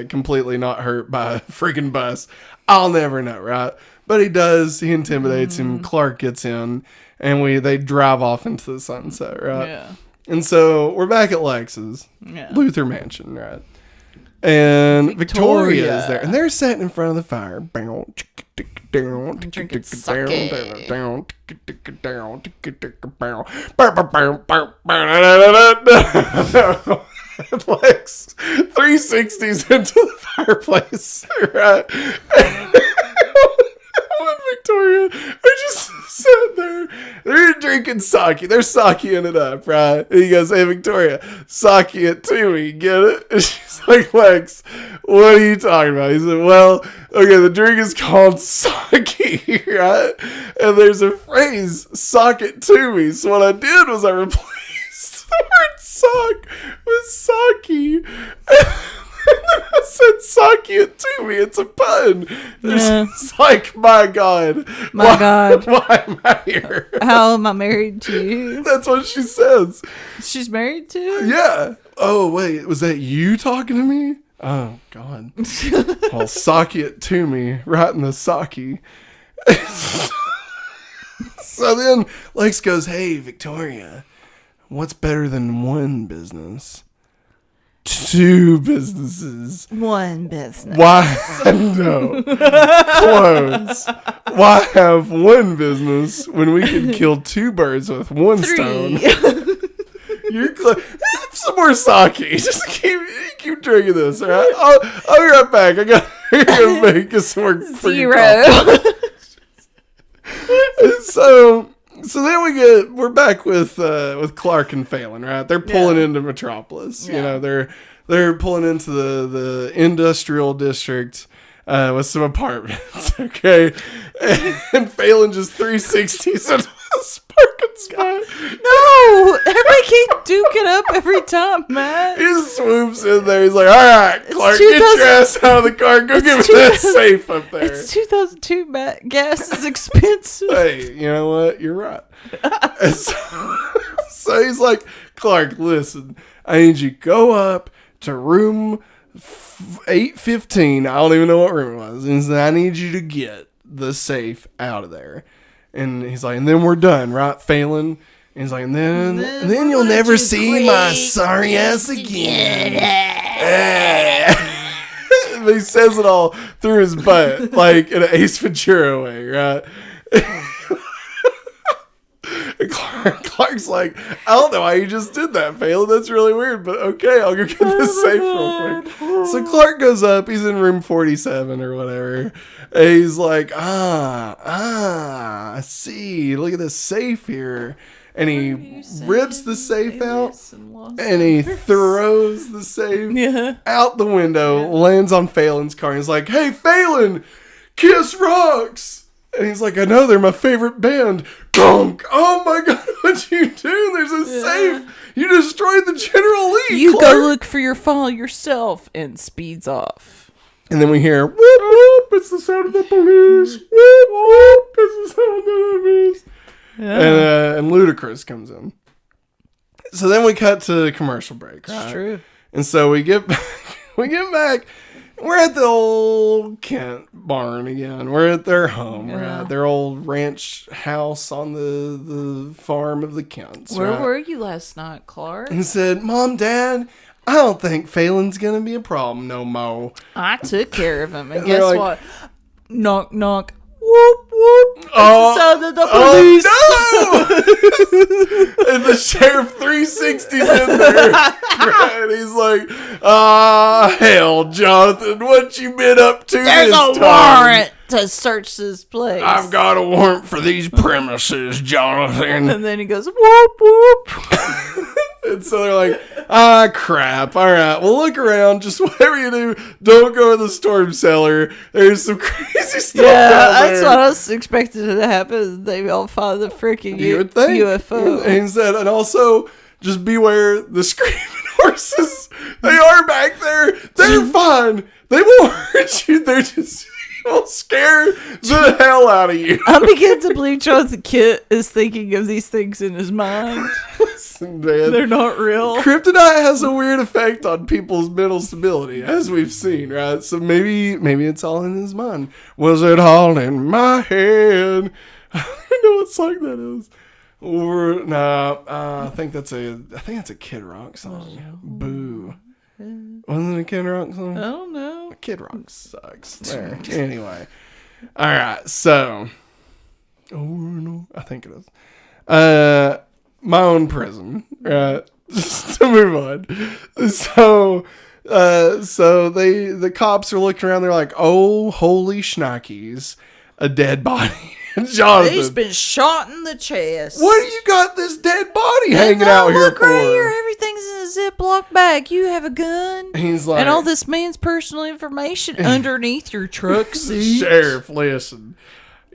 completely not hurt by a freaking bus. I'll never know, right? But he does. He intimidates him. Clark gets in, and they drive off into the sunset, right? Yeah. And so we're back at Lex's Luther Mansion, right? And Victoria is there, and they're sitting in front of the fire. Drinking sake. Lex 360s into the fireplace, right? Victoria are just sitting there. They're drinking sake. They're sakeing it up, right? And he goes, hey, Victoria, sake it to me. Get it? And she's like, Lex, what are you talking about? He said, well, okay, the drink is called sake, right? And there's a phrase, sock it to me. So what I did was I replaced the word sock with sake. I said, "Sake it to me." It's a pun. Yeah. It's like, my God, God, why am I here? How am I married to you? That's what she says. She's married to? Yeah. Oh wait, was that you talking to me? Oh God. Well, sake it to me, right in the sake. So then Lex goes, "Hey, Victoria, what's better than one business? Two businesses. One business. Why? No. Close. Why have one business when we can kill two birds with one stone?" You're some more sake. Just keep drinking this, all right? I'll be right back. I gotta make us some more freaking coffee. So then we're back with Clark and Phelan, right? They're pulling into Metropolis. Yeah. They're pulling into the industrial district with some apartments, okay? And Phelan just 360s into the sparking spot. No! Everybody keep duking up every time, Matt. He just swoops in there. He's like, all right, Clark, get your ass out of the car. Go get me that safe up there. It's 2002, Matt. Gas is expensive. Hey, you know what? You're right. And so he's like, Clark, listen, I need you to go up to room 815. I don't even know what room it was. And he said, I need you to get the safe out of there. And he's like, and then we're done, right, Phelan? And he's like, and then you'll never see my sorry ass again. But he says it all through his butt, like in an Ace Ventura way, right? Clark's like, I don't know why you just did that, Phelan. That's really weird, but okay, I'll go get this safe real quick. So Clark goes up. He's in room 47 or whatever. And he's like, I see. Look at this safe here. And he rips the safe out, and he throws the safe out the window, lands on Phelan's car. And he's like, hey, Phelan, Kiss rocks. And he's like, I know, they're my favorite band. Gunk. Oh my God, what'd you do? There's a safe. You destroyed the General Lee. You Clark. go look for your file yourself, and speeds off. And then we hear, whoop, whoop, it's the sound of the police. Whoop, whoop, it's the sound of the police. Yeah. And Ludacris comes in. So then we cut to commercial break, right? It's true. And so we get back. We're at the old Kent barn again. We're at their home, right? Their old ranch house on the farm of the Kents. Where were you last night, Clark? And said, Mom, Dad, I don't think Phelan's going to be a problem no more. I took care of him. And guess what? Knock, knock. Whoop, whoop. It's the sound of the police. Oh, no! And the sheriff 360's in there. And he's like, hell, Jonathan, what you been up to There's this a time? warrant. to search this place. I've got a warrant for these premises, Jonathan. And then he goes, whoop, whoop. And so they're like, crap. All right, well, look around. Just whatever you do, don't go in the storm cellar. There's some crazy stuff Yeah, down that's there. what I was expecting to happen. They all find the freaking You would think. UFO. And he said, and also, just beware the screaming horses. They are back there. They're fine. They won't hurt you. They're just will scare the hell out of you. I begin to believe Jonathan Kent is thinking of these things in his mind. Listen, man. They're not real. Kryptonite has a weird effect on people's mental stability, as we've seen, right? So maybe it's all in his mind. Was it all in my head? I don't know what song that is. Or I think that's a Kid Rock song. Boo. Wasn't it a Kid Rock song? I don't know. Kid Rock sucks. There. Anyway. All right. So. Oh no, I think it is. My own prison. Right. Just to move on. So the cops are looking around. They're like, "Oh, holy schnickies, a dead body." Jonathan, He's been shot in the chest. what do you got this dead body hanging out here Look for? right here. Everything's in a Ziploc bag. You have a gun. He's like, And all this man's personal information underneath your truck seat. Sheriff, listen.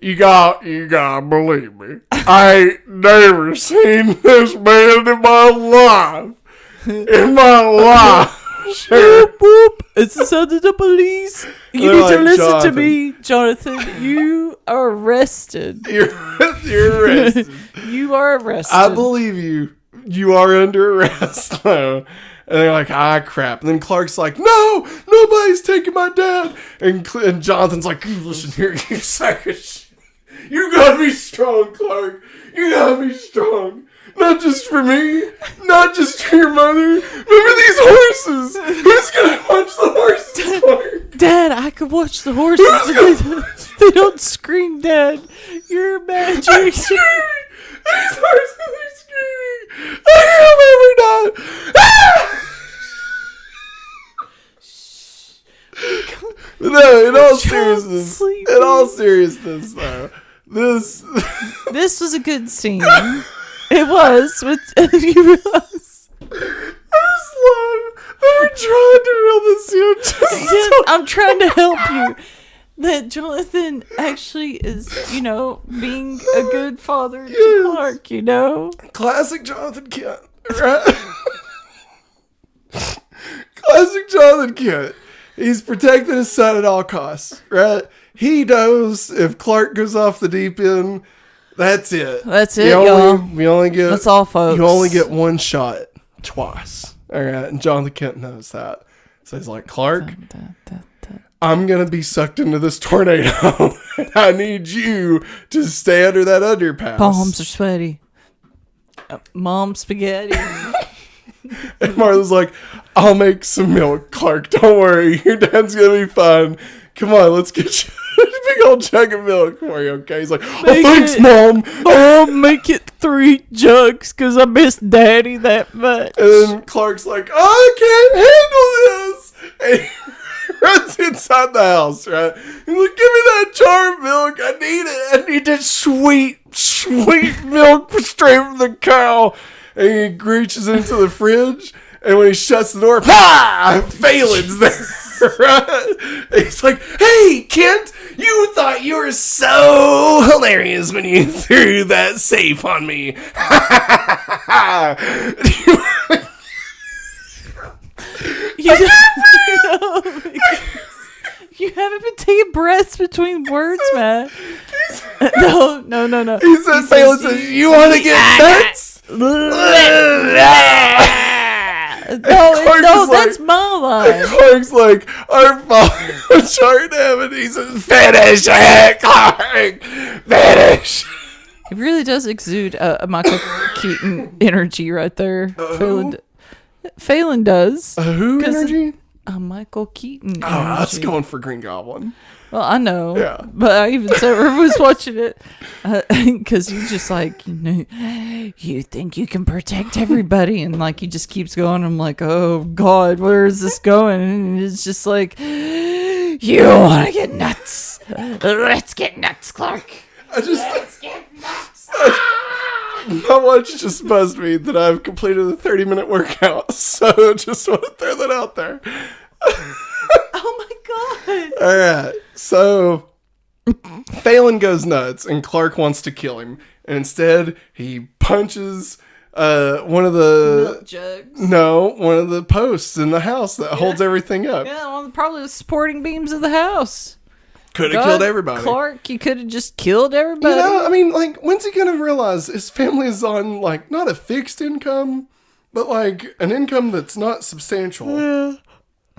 You got to believe me. I ain't never seen this man in my life. In my life. Sheriff. Whoop, whoop. It's the sound of the police. You They're need like, to listen to Jonathan. me, Jonathan. You are arrested. You're arrested. You are arrested. I believe you. You are under arrest, though. And they're like, crap. And then Clark's like, no, nobody's taking my dad. And Jonathan's like, you listen here, you sack of shit. You gotta be strong, Clark. You gotta be strong. Not just for me, not just for your mother, but for these horses. Who's gonna watch the horses, Clark? Dad, I could watch the horses. They don't scream, Dad. You're I'm imagining. screaming. These horses are screaming. I hope every night. No, in all seriousness, sleeping. though, this This was a good scene. It was. With you realize. I just love that we're trying to reel this in. Yes, I'm trying to help you. That Jonathan actually is, being a good father to Yes. Clark, Classic Jonathan Kent, right? Classic Jonathan Kent. He's protecting his son at all costs, right? He knows if Clark goes off the deep end, that's it. That's it, y'all. We only get. That's all, folks. You only get one shot twice. All right, and Jonathan Kent knows that. So he's like, Clark, I'm going to be sucked into this tornado. I need you to stay under that underpass. Palms are sweaty. Mom spaghetti. And Martha's like, I'll make some milk, Clark. Don't worry. Your dad's going to be fine. Come on, let's get you a big old jug of milk for you, okay? He's like, thanks, Mom. Mom, make it 3 jugs because I miss Daddy that much. And then Clark's like, I can't handle this. And he runs inside the house, right? He's like, give me that jar of milk. I need it. I need that sweet milk straight from the cow. And he reaches into the fridge. And when he shuts the door, Phelan's there, right? And he's like, hey, Kent, you thought you were so hilarious when you threw that safe on me. You haven't been taking breaths between words, man. No. He said, Phelan says, you want to get nuts? No, that's my line. Clark's like, our father was short heaven. He says, finish it, Clark. Finish. It really does exude a Michael Keaton energy right there. Phelan does. Who 'Cause energy? A Michael Keaton Oh, energy. that's going for Green Goblin. Well, I know. Yeah. But I even said River was watching it because he's just like, you think you can protect everybody. And like, he just keeps going. I'm like, oh, God, where is this going? And it's just like, You want to get nuts? Let's get nuts, Clark. Let's get nuts. My watch just buzzed me that I've completed a 30-minute workout. So just want to throw that out there. Oh my god. All right. So Phelan goes nuts and Clark wants to kill him. And instead, he punches one of the Milk jugs. one of the posts in the house that holds everything up. Yeah, one of probably the supporting beams of the house. Could have killed everybody. Clark, you could have just killed everybody. You know, I mean, like, when's he gonna realize his family is on, like, not a fixed income, but, like, an income that's not substantial? Yeah.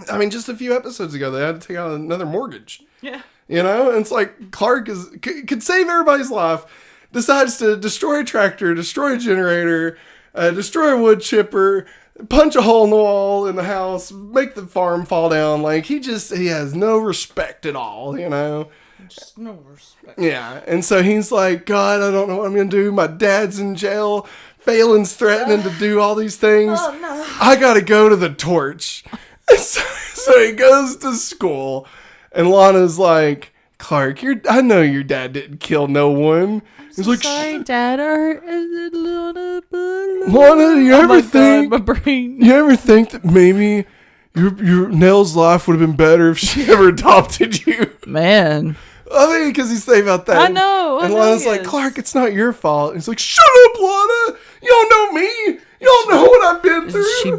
I mean, just a few episodes ago, they had to take out another mortgage. Yeah. You know? And it's like, Clark could save everybody's life, decides to destroy a tractor, destroy a generator, destroy a wood chipper, punch a hole in the wall in the house, make the farm fall down. Like, he has no respect at all, you know? Just no respect. Yeah, and so he's like, God, I don't know what I'm going to do. My dad's in jail. Phelan's threatening to do all these things. Oh, no. I got to go to the torch. So he goes to school, and Lana's like, Clark, I know your dad didn't kill no one. He's like, Sorry, Dad. Lana, Lana, you ever think my brain. you ever think that maybe your Nell's life would have been better if she ever adopted you? Man. I mean, because he's thinking about that. I know. And I know Lana's he like, is. Clark, it's not your fault. He's like, shut up, Lana. You don't know me. You don't know what I've been through. She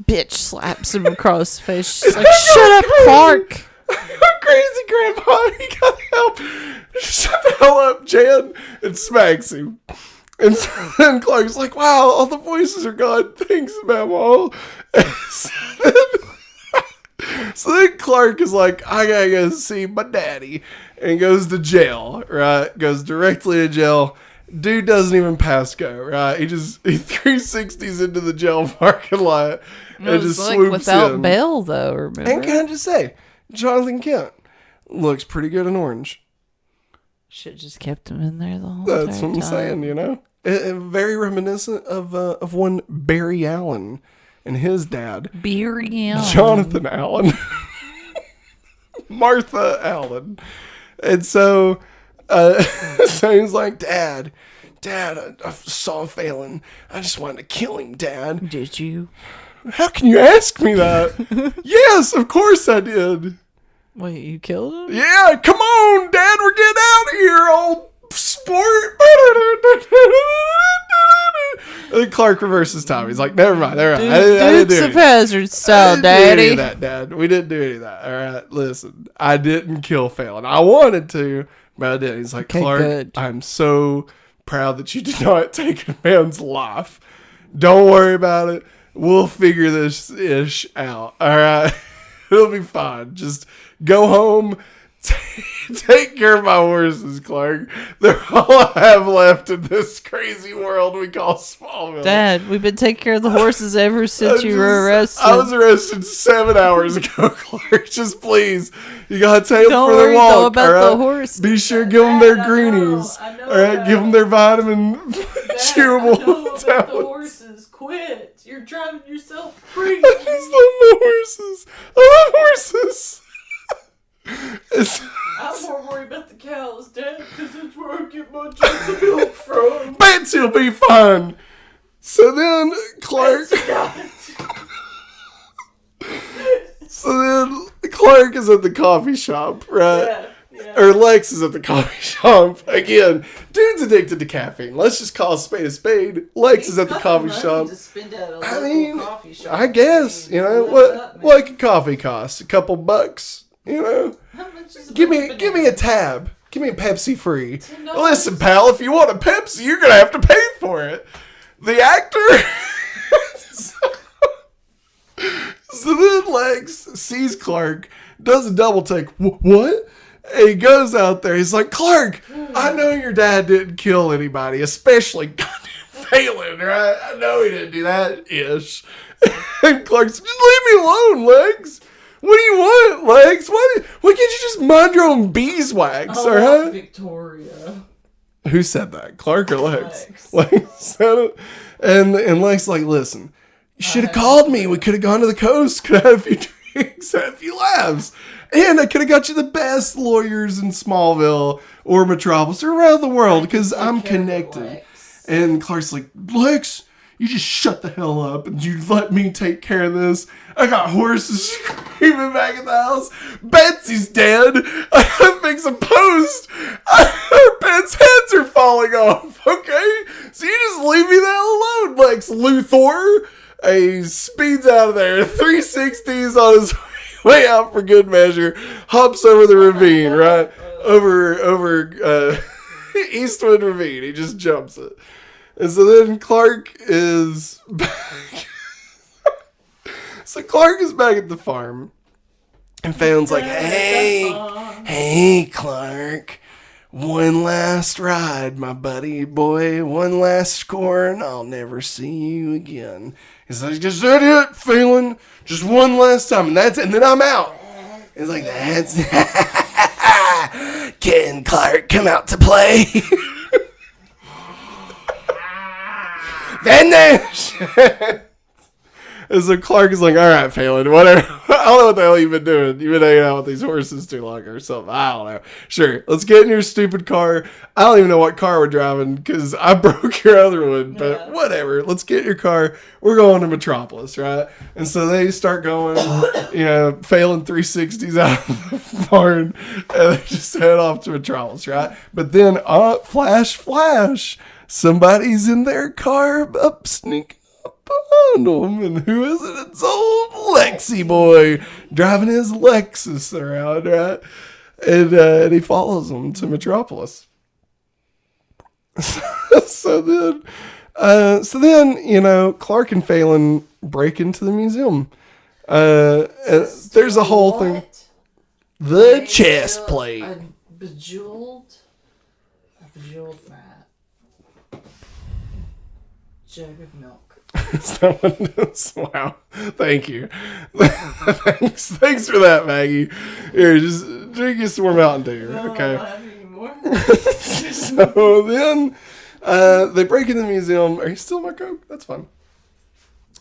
bitch slaps him across the face. She's like, shut up, Clark. I'm crazy, Grandpa. You gotta help. Shut the hell up, Jan. And smacks him. And then Clark's like, wow, all the voices are gone. Thanks, Mama. So then Clark is like, I gotta go see my daddy. And goes to jail, right? Goes directly to jail. Dude doesn't even pass go, right? He 360s into the jail parking lot and just like swoops without in. bail, though, remember? And can I just say, Jonathan Kent looks pretty good in orange. Should just kept him in there the whole That's entire what I'm time. saying, you know? Very reminiscent of one Barry Allen and his dad, Barry Allen. Jonathan Allen. Martha Allen. And so, so he's like, Dad, I saw Phelan. I just wanted to kill him, Dad. Did you? How can you ask me that? Yes, of course I did. Wait, you killed him? Yeah, come on, Dad, we're getting out of here, old sport. And then Clark reverses time. He's like, never mind. I didn't do Dukes of anything. Hazzard style, I didn't do any Daddy. of that, Dad. We didn't do any of that. All right, listen. I didn't kill Phelan. I wanted to, but I didn't. He's like, Okay, Clark, good. I'm so proud that you did not take a man's life. Don't worry about it. We'll figure this ish out. All right, it'll be fine. Just go home. Take care of my horses, Clark. They're all I have left in this crazy world we call Smallville. Dad, we've been taking care of the horses ever since you were arrested. I was arrested 7 hours ago, Clark. Just please, you gotta take them Don't for worry, the walk. though, about all right? the horses. Be sure to give them their greenies. I know all right, that. give them their vitamin chewable tablets. horses. Quit. You're driving yourself crazy. I just love the horses. I love horses. I'm more worried about the cows, Dad, because that's where I get my juice of milk from. Betsy will be fine. So then Clark. So then Clark is at the coffee shop, right? Yeah. Or Lex is at the coffee shop. Again, dude's addicted to caffeine. Let's just call a spade a spade. Lex is at the coffee shop. I mean, I guess, you know, what could coffee cost? A couple bucks, you know? Give me a tab. Give me a Pepsi free. Listen, pal, if you want a Pepsi, you're going to have to pay for it. The actor... So then Lex sees Clark, does a double take. What? And he goes out there. He's like, Clark, I know your dad didn't kill anybody, especially Phelan, right? I know he didn't do that ish. And Clark's, just leave me alone, Lex. What do you want, Lex? Why can't you just mind your own beeswax, all right? Victoria. Who said that? Clark or Lex? Lex said it. And Lex like, listen, you should have called me. We could have gone to the coast. Could have had a few except he laughs. And I could have got you the best lawyers in Smallville or Metropolis or around the world because I'm connected. And Clark's like, Lex, you just shut the hell up and you let me take care of this. I got horses screaming back at the house. Betsy's dead. I gotta fix a post. Our pets' heads are falling off. Okay? So you just leave me the hell alone, Lex Luthor. He speeds out of there. 360s on his way out for good measure. Hops over the ravine, right? Over Eastwood Ravine. He just jumps it. And so then Clark is back. So Clark is back at the farm. And Phelan's like, hey, Clark. One last ride, my buddy boy. One last score, and I'll never see you again. He's like, is that it, Phelan? Just one last time, and then I'm out. He's like, that's... Can Clark come out to play? Finish! And so Clark is like, all right, Phelan, whatever. I don't know what the hell you've been doing. You've been hanging out with these horses too long or something. I don't know. Sure, let's get in your stupid car. I don't even know what car we're driving because I broke your other one. But whatever. Let's get in your car. We're going to Metropolis, right? And so they start going, Phelan 360s out of the barn. And they just head off to Metropolis, right? But then, flash, somebody's in their car sneaking behind them, and who is it? It's old Lexi boy driving his Lexus around, right? And he follows them to Metropolis. So then, Clark and Phelan break into the museum. There's a whole thing. The chest plate. A bejeweled mat. Jug of milk. Is that what it is? Wow. Thank you. Thanks for that, Maggie. Here, just drink you some more Mountain Dew. Okay. I don't have any more. So then they break into the museum. Are you still my Coke? That's fine.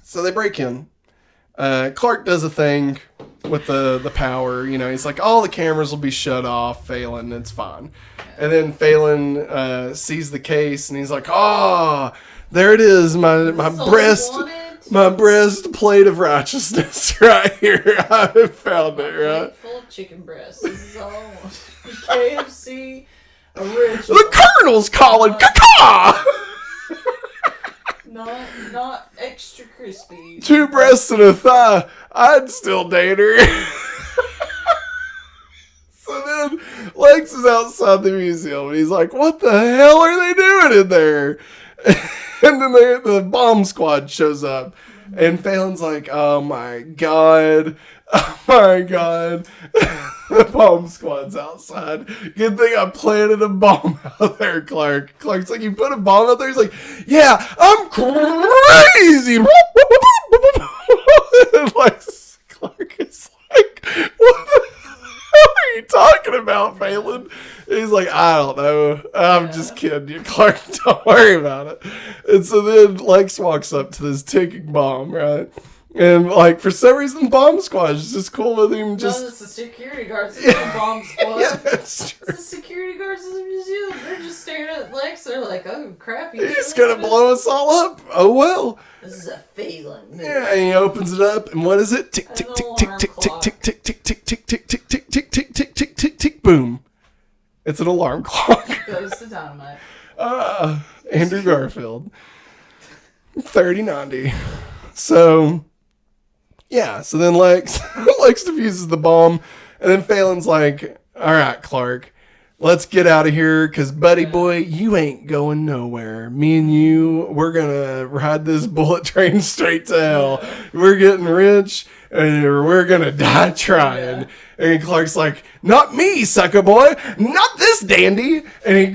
So they break in. Clark does a thing with the power. He's like, all the cameras will be shut off, Phelan. It's fine. And then Phelan sees the case and he's like, there it is, my breastplate of righteousness right here. I found it, right? Full of chicken breasts. This is all I want. KFC original. The Colonel's calling. Caw-caw! Not extra crispy. 2 breasts and a thigh. I'd still date her. So then Lex is outside the museum and he's like, what the hell are they doing in there? And then the bomb squad shows up. And Phelan's like, oh my god. The bomb squad's outside. Good thing I planted a bomb out there, Clark. Clark's like, you put a bomb out there? He's like, yeah, I'm crazy. And Clark is like, what the hell are you talking about, Phelan? He's like, I don't know. I'm just kidding you, Clark. Don't worry about it. And so then Lex walks up to this ticking bomb, right? And for some reason, the bomb squad is just cool with him. No, it's the security guards. It's the bomb squad. Yeah, that's true. It's the security guards in the museum. They're just staring at Lex. They're like, oh, crap. He's going to blow us all up. Oh, well. This is a Phelan move. Yeah, and he opens it up, and what is it? Tick, tick, tick, tick, tick, tick, tick, tick, tick, tick, tick, tick, tick, tick, tick, tick, tick, tick, tick, tick, boom. It's an alarm clock. Goes to dynamite. Andrew Garfield. 3090. So, yeah. So then Lex defuses the bomb. And then Phelan's like, all right, Clark, let's get out of here. Because, buddy boy, you ain't going nowhere. Me and you, we're going to ride this bullet train straight to hell. We're getting rich. And we're going to die trying. Yeah. And Clark's like, not me, sucker boy. Not this dandy. And he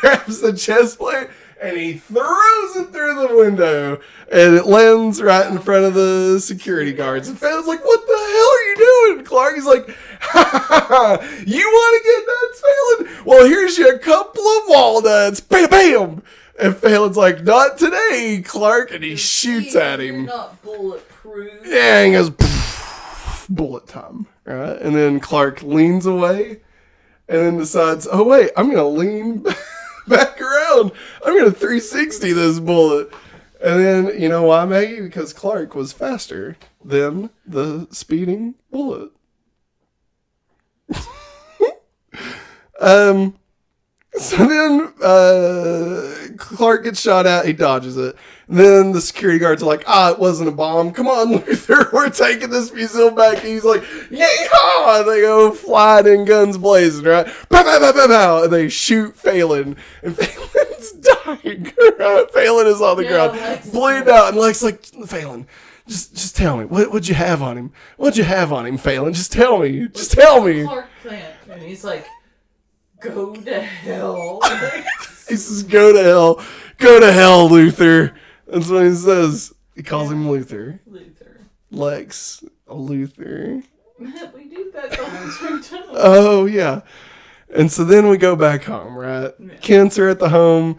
grabs the chest plate and he throws it through the window. And it lands right in front of the security guards. And Phelan's like, what the hell are you doing, Clark? He's like, you want to get nuts, Phelan? Well, here's you a couple of walnuts. Bam, bam. And Phelan's like, not today, Clark. And he shoots at him. You're not bulletproof. Yeah, and he goes, bullet time, right? And then Clark leans away and then decides, oh, wait, I'm going to lean back around. I'm going to 360 this bullet. And then, you know why, Maggie? Because Clark was faster than the speeding bullet. So then Clark gets shot at. He dodges it. Then the security guards are like, it wasn't a bomb. Come on, Luther. We're taking this museum back. And he's like, yeehaw! And they go flying in, guns blazing, right? Pow, pow, pow, pow, pow. And they shoot Phelan. And Phelan's dying, right? Phelan is on the ground, bleeding out. And Lex like, Phelan, just tell me. What'd you have on him? What'd you have on him, Phelan? Just tell me. Just tell me. Clark Kent. And he's like, go to hell. He says, go to hell. Go to hell, Luther. That's what he says. He calls him Luther. Lex Luther. We do that the whole time. Oh, yeah. And so then we go back home, right? Yeah. Kents are at the home,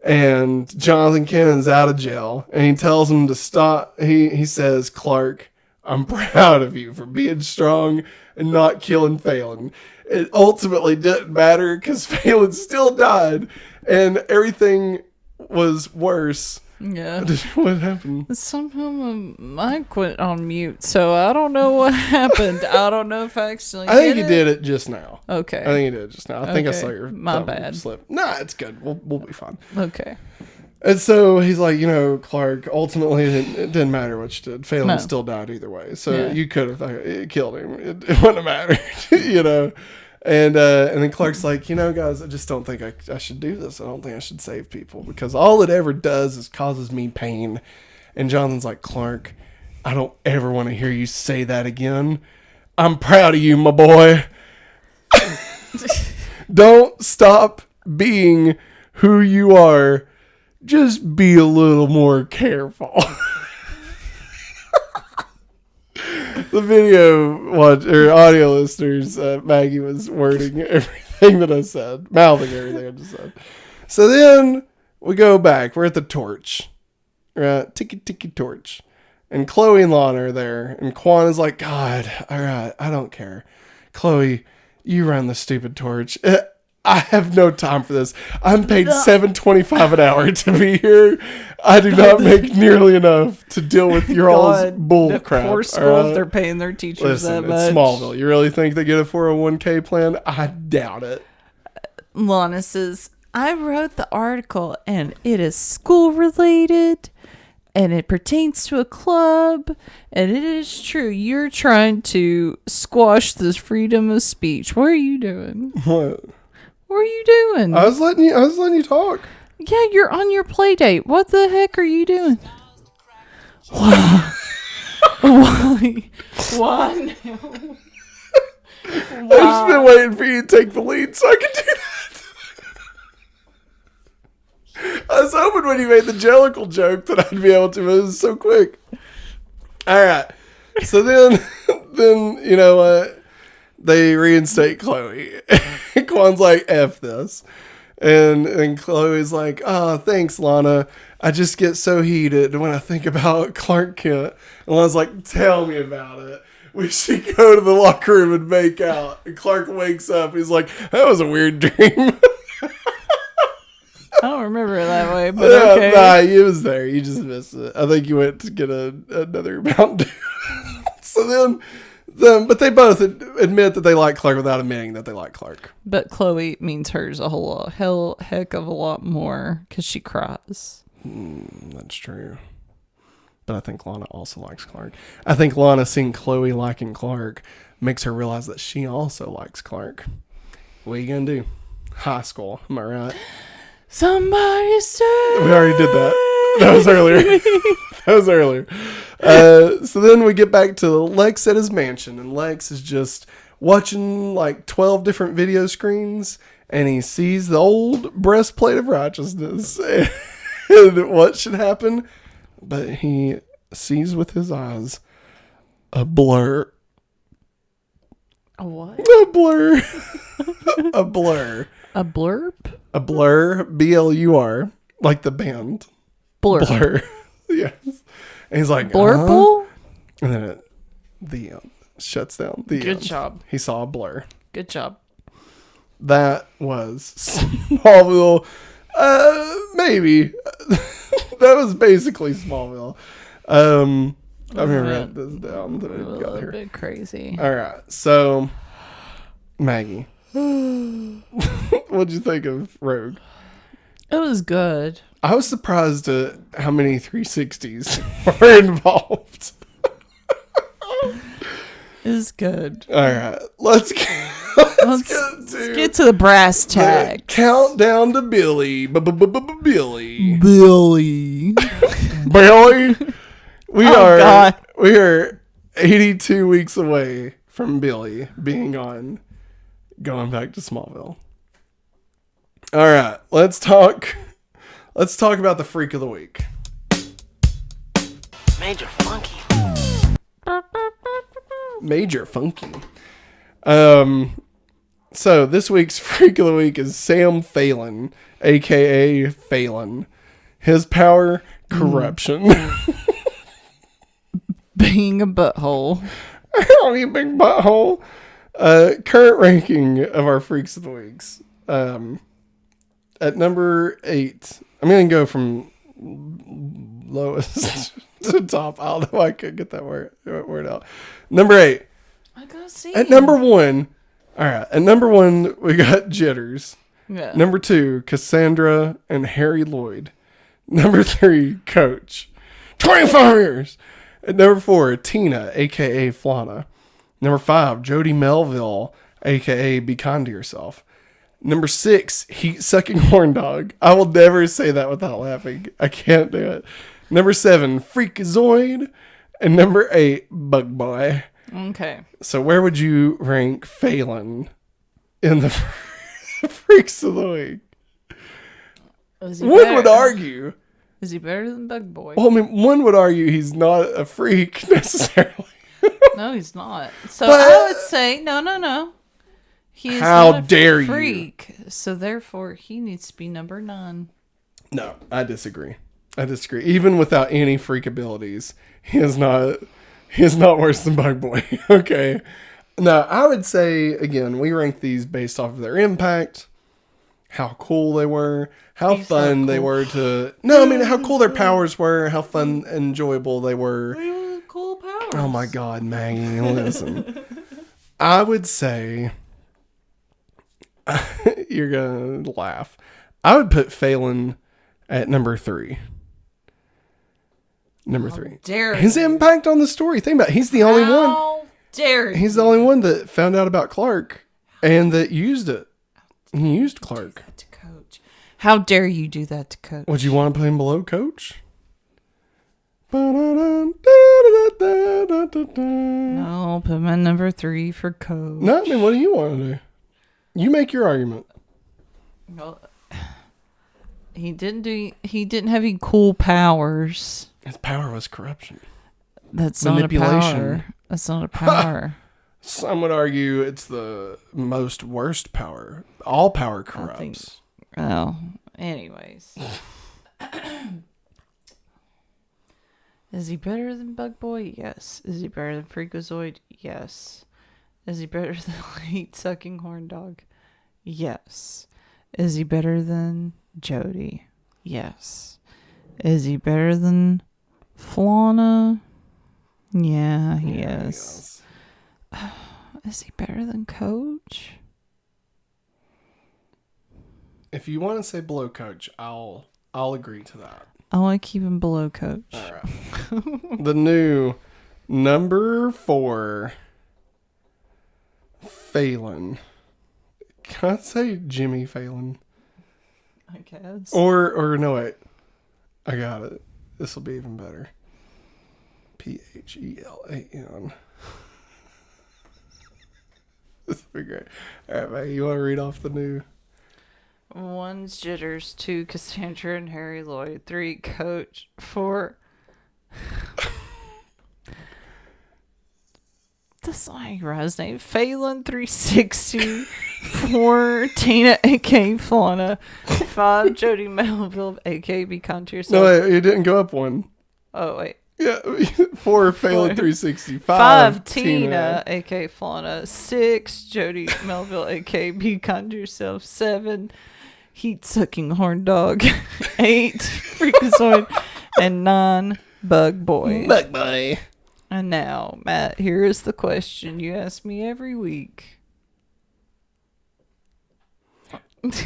and Jonathan Kennon's out of jail. And he tells him to stop. He says, Clark, I'm proud of you for being strong and not killing Phelan. It ultimately didn't matter because Phelan still died, and everything was worse. Yeah. What happened? Somehow my mic went on mute, so I don't know what happened. I don't know if I accidentally I think you did it just now. Okay. I think you did it just now. I think I saw your my bad slip. Nah, it's good. We'll be fine. Okay. And so he's like, Clark, ultimately it didn't matter what you did. Phelan still died either way. So you could have killed him. It wouldn't have mattered, And then Clark's like, guys, I just don't think I should do this. I don't think I should save people because all it ever does is causes me pain. And Jonathan's like, Clark, I don't ever want to hear you say that again. I'm proud of you, my boy. Don't stop being who you are. Just be a little more careful. The video audio listeners, Maggie was wording everything that I said, mouthing everything I just said. So then we go back. We're at the torch, right? Tiki torch, and Chloe and Lana are there, and Quan is like, God, all right, I don't care. Chloe, you run the stupid torch. I have no time for this. I'm paid $7.25 an hour to be here. I do not make nearly enough to deal with your all's bull crap. Poor school if they're paying their teachers that much. It's Smallville. You really think they get a 401k plan? I doubt it. Lana says, I wrote the article and it is school related and it pertains to a club and it is true. You're trying to squash the freedom of speech. What are you doing? What? What are you doing? I was letting you talk. Yeah, you're on your play date. What the heck are you doing? Why? Why now? I've just been waiting for you to take the lead so I can do that. I was hoping when you made the Jellicle joke that I'd be able to, but it was so quick. All right. So then you know what? They reinstate Chloe. Quan's like, F this. And Chloe's like, thanks, Lana. I just get so heated when I think about Clark Kent. And Lana's like, tell me about it. We should go to the locker room and make out. And Clark wakes up. He's like, that was a weird dream. I don't remember it that way, but okay. Nah, it was there. You just missed it. I think you went to get another Mountain Dew. But they both admit that they like Clark without admitting that they like Clark. But Chloe means hers a whole heck of a lot more because she cries. That's true. But I think Lana also likes Clark. I think Lana seeing Chloe liking Clark makes her realize that she also likes Clark. What are you going to do? High school. Am I right? Somebody say. We already did that. That was earlier. So then we get back to Lex at his mansion, and Lex is just watching like 12 different video screens, and he sees the old breastplate of righteousness. And what should happen? But he sees with his eyes a blur. A what? A blur. A blur. A blurb? A blur. BLUR. Like the band. Blur. Yes. And he's like, Blurple? And then the end. Shuts down. The Good end. job. He saw a blur. Good job. That was Smallville. Maybe. That was basically Smallville. I'm gonna write this down that A I got little here. bit crazy. All right, so Maggie, what'd you think of Rogue? It was good. I was surprised at how many 360s were involved. It was good. All right, let's Let's get to the brass the tag. countdown to Billy. Billy. Billy. Billy. We are God. 82 weeks away from Billy being on going back to Smallville. All right, let's talk about the freak of the week. Major Funky. Major Funky. So this week's freak of the week is Sam Phelan, aka Phelan. His power, corruption. Being a butthole. Oh, you big butthole. Current ranking of our freaks of the weeks. At number 8, I'm gonna go from lowest to top. I don't know. I could get that word out. Number 8. I gotta see. At number 1. All right. At number 1, we got Jitters. Yeah. Number 2, Cassandra and Harry Lloyd. Number 3, Coach. 25 years. At number 4, Tina, a.k.a. Flana. Number 5, Jody Melville, a.k.a. Be Kind to Yourself. Number 6, Heat Sucking Horn Dog. I will never say that without laughing. I can't do it. Number 7, Freakazoid. And number 8, Bug Boy. Okay. So where would you rank Phelan in the freaks of the week? Is he One better? would argue. Is he better than Bug Boy? Well, I mean, one would argue he's not a freak necessarily. No, he's not. So But- I would say no. He is How not a dare you. freak. So therefore, he needs to be number 9. No, I disagree. Even without any freak abilities, he is not worse than Bug Boy. Okay. No, I would say, again, we rank these based off of their impact, how cool they were, how He's so fun they cool. were to... No, I mean, how cool their powers were, how fun and enjoyable they were. Cool powers. Oh my God, Maggie, listen. I would say... You're going to laugh. I would put Phelan at number 3. Number 3. Dare His you. impact on the story. Think about it. He's the only one. How dare you. He's the only one that found out about Clark and that used it. He used Clark. to Coach. How dare you do that to Coach? Would you want to put him below Coach? No, put him at number 3 for Coach. No, I mean, what do you want to do? You make your argument. Well, he didn't have any cool powers. His power was corruption. That's not a Manipulation. power. That's not a power. Some would argue it's the most worst power. All power corrupts. think- Oh, anyways. Is he better than Bug Boy? Yes. Is he better than Freakazoid? Yes. Is he better than Heat Sucking Horn Dog? Yes. Is he better than Jody? Yes. Is he better than Flana? Yeah, he is. Is he better than Coach? If you want to say below Coach, I'll agree to that. I want to keep him below Coach. All right. The new number 4 Phelan. Can I say Jimmy Phelan? I guess. Or no, wait. I got it. This will be even better. Phelan. This will be great. All right, Maggie, you want to read off the new? 1's Jitters, 2 Cassandra and Harry Lloyd, 3 Coach, 4 that's not how his name. Phelan 360, 4 Tina aka Fauna, 5 Jody Melville aka Be Kind to Yourself. No, wait, it didn't go up one. Oh wait. Yeah, 4 Phelan 365. 5 Tina, aka Fauna. 6 Jody Melville, aka Be Kind to Yourself. 7 Heat Sucking Horn Dog. 8 Freakazoid. And 9 Bug Boy. Bug Boy. And now, Matt, here is the question you ask me every week.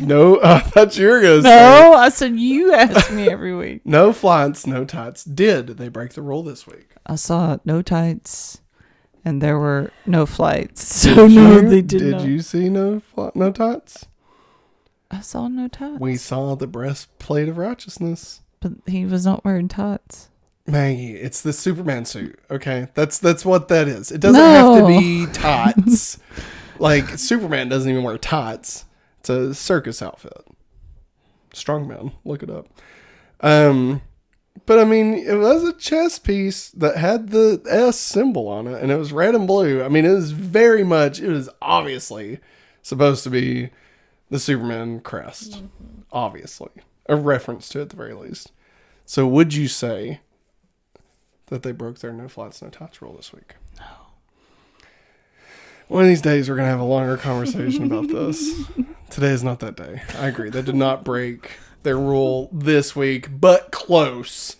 No, I thought you were going to say. No, I said you ask me every week. No flights, no tights. Did they break the rule this week? I saw no tights, and there were no flights. So no, they did not. Did you see no tights? I saw no tights. We saw the breastplate of righteousness. But he was not wearing tights. Maggie, it's the Superman suit. Okay, that's what that is. It doesn't have to be tights. Like Superman doesn't even wear tights. It's a circus outfit. Strongman, look it up. But I mean, it was a chest piece that had the S symbol on it, and it was red and blue. I mean, it was obviously supposed to be the Superman crest. Obviously. A reference to it at the very least. So would you say that they broke their no flights, no tights rule this week? No. One of these days we're going to have a longer conversation about this. Today is not that day. I agree. They did not break their rule this week, but close.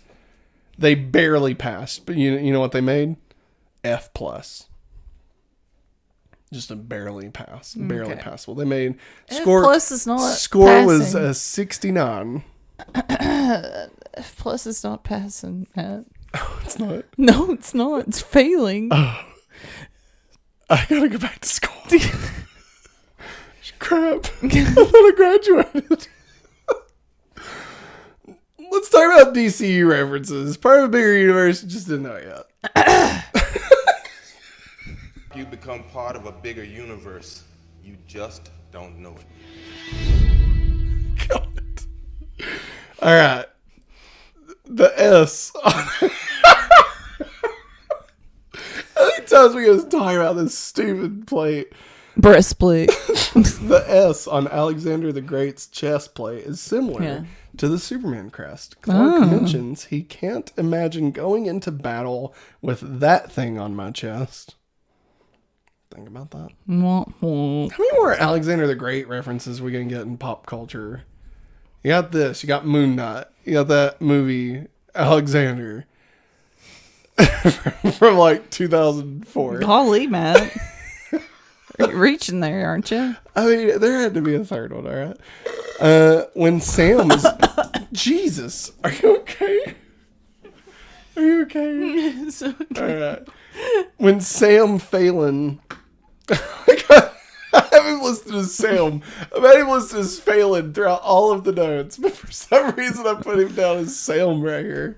They barely passed. But you know what they made? F+. Just a barely pass. Barely passable. They made score. F+ is not score passing. was a 69. F+ is not passing, Matt. Oh, it's not. No, it's not. It's failing. I gotta go back to school. Crap. I thought I graduated. Let's talk about DCU references. Part of a bigger universe, just didn't know it yet. You become part of a bigger universe. You just don't know it. God. All right. The S. How many times we going to talk about this stupid plate? Breastplate. The S on Alexander the Great's chest plate is similar to the Superman crest. Clark mentions he can't imagine going into battle with that thing on my chest. Think about that. How many more Alexander the Great references are we going to get in pop culture? You got this. You got Moon Knight. You got that movie, Alexander. From like 2004. Golly, Matt. You're reaching there, aren't you? I mean, there had to be a third one, all right? When Sam's... Jesus, are you okay? Are you okay? It's okay. All right. When Sam Phelan... I haven't listened to Sam. I've had him listed as Phelan throughout all of the notes, but for some reason I put him down as Sam right here.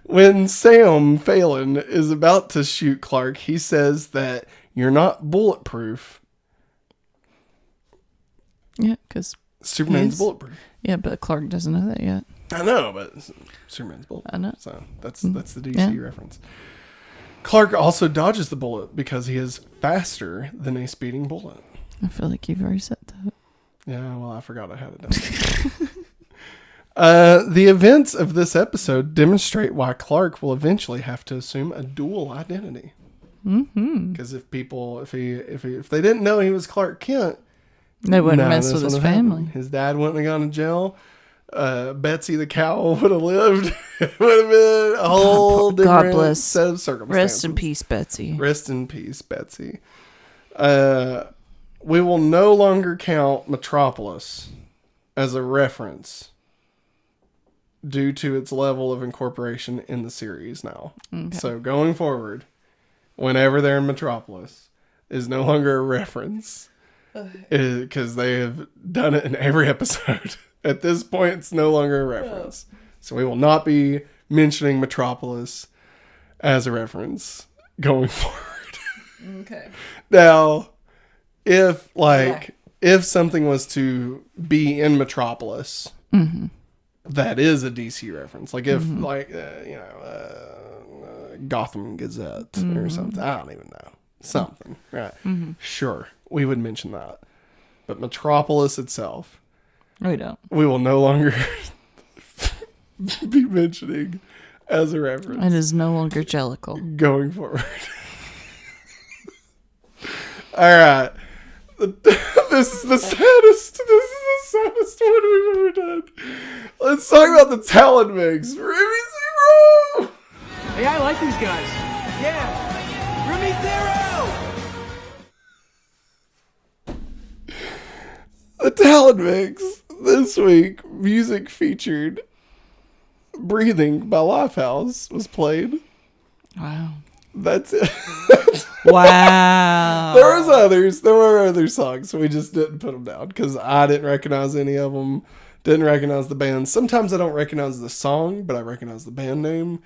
When Sam Phelan is about to shoot Clark, he says that you're not bulletproof. Yeah, because Superman's bulletproof. Yeah, but Clark doesn't know that yet. I know, but Superman's bulletproof. I know. So that's the DC reference. Clark also dodges the bullet because he is faster than a speeding bullet. I feel like you've already said that. Yeah, well, I forgot I had it down. The events of this episode demonstrate why Clark will eventually have to assume a dual identity. Because if they didn't know he was Clark Kent, they wouldn't mess with his family. His dad wouldn't have gone to jail. Betsy the cow would have lived. It would have been a whole different set of circumstances. Rest in peace, Betsy. Rest in peace, Betsy. We will no longer count Metropolis as a reference due to its level of incorporation in the series now. Okay. So going forward, whenever they're in Metropolis, is no longer a reference. Because they have done it in every episode. At this point, it's no longer a reference. So we will not be mentioning Metropolis as a reference going forward. Okay. Now, if something was to be in Metropolis, that is a DC reference. Like if Gotham Gazette or something. I don't even know. Something. Right. Sure. We would mention that. But Metropolis itself, We don't. we will no longer be mentioning as a reference. It is no longer Jellicle. Going forward. All right. This is the saddest one we've ever done. Let's talk about the talent mix. Remy Zero! Hey, I like these guys. Yeah. Remy Zero! The talent mix this week, music featured Breathing by Lifehouse was played. Wow. That's it. Wow. There were other songs. We just didn't put them down because I didn't recognize any of them. Didn't recognize the band. Sometimes I don't recognize the song, but I recognize the band name,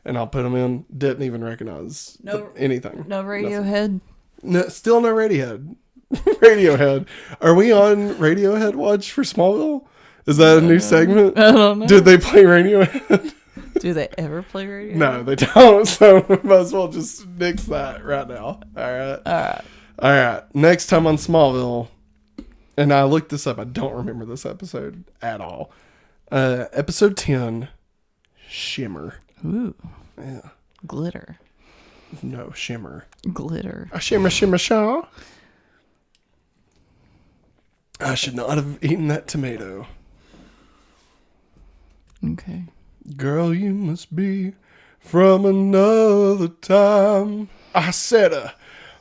and I'll put them in. Didn't even recognize anything. No Radiohead. No, still no Radiohead. Radiohead. Are we on Radiohead Watch for Smallville? Is that a new segment? I don't know. Did they play Radiohead? Do they ever play Radiohead? No, they don't. So we might as well just nix that right now. All right. Next time on Smallville, and I looked this up. I don't remember this episode at all. Episode 10, Shimmer. Ooh. Yeah. Glitter. No, Shimmer. Glitter. A shimmer, shimmer, shaw. I should not have eaten that tomato. Okay. Girl, you must be from another time. I said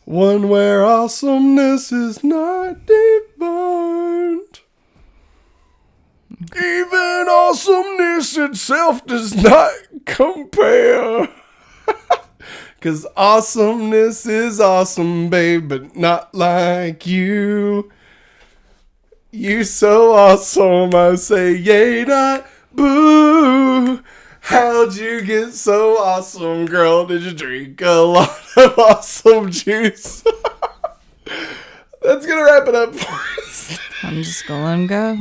one where awesomeness is not defined. Even awesomeness itself does not compare. 'Cause awesomeness is awesome, babe, but not like you. You so awesome, I say yay, not boo. How'd you get so awesome, girl? Did you drink a lot of awesome juice? That's gonna wrap it up for us. I'm just gonna let him go.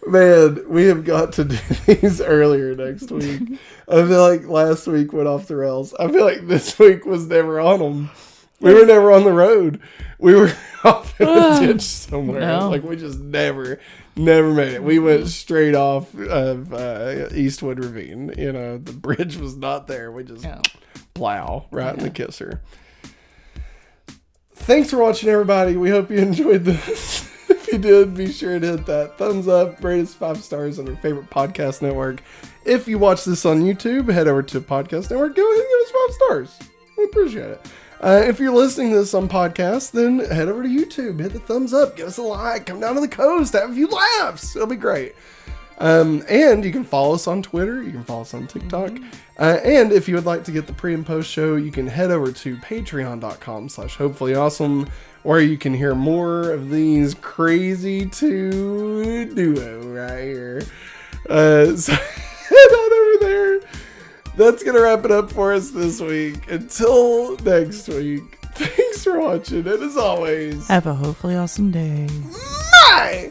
Man, we have got to do these earlier next week. I feel like last week went off the rails. I feel like this week was never on them. We were never on the road. We were off in a ditch somewhere. No. Like we just never made it. We went straight off of Eastwood Ravine. You know, the bridge was not there. We just plow right in the kisser. Thanks for watching, everybody. We hope you enjoyed this. If you did, be sure to hit that thumbs up, rate us 5 stars on your favorite podcast network. If you watch this on YouTube, head over to Podcast Network. Go ahead and give us 5 stars. We appreciate it. If you're listening to this on podcast, then head over to YouTube, hit the thumbs up, give us a like, come down to the coast, have a few laughs. It'll be great. And you can follow us on Twitter. You can follow us on TikTok. And if you would like to get the pre and post show, you can head over to patreon.com/hopefullyawesome, where you can hear more of these crazy two duo right here. So head on over there. That's going to wrap it up for us this week. Until next week, thanks for watching. And as always, Have a hopefully awesome day. bye!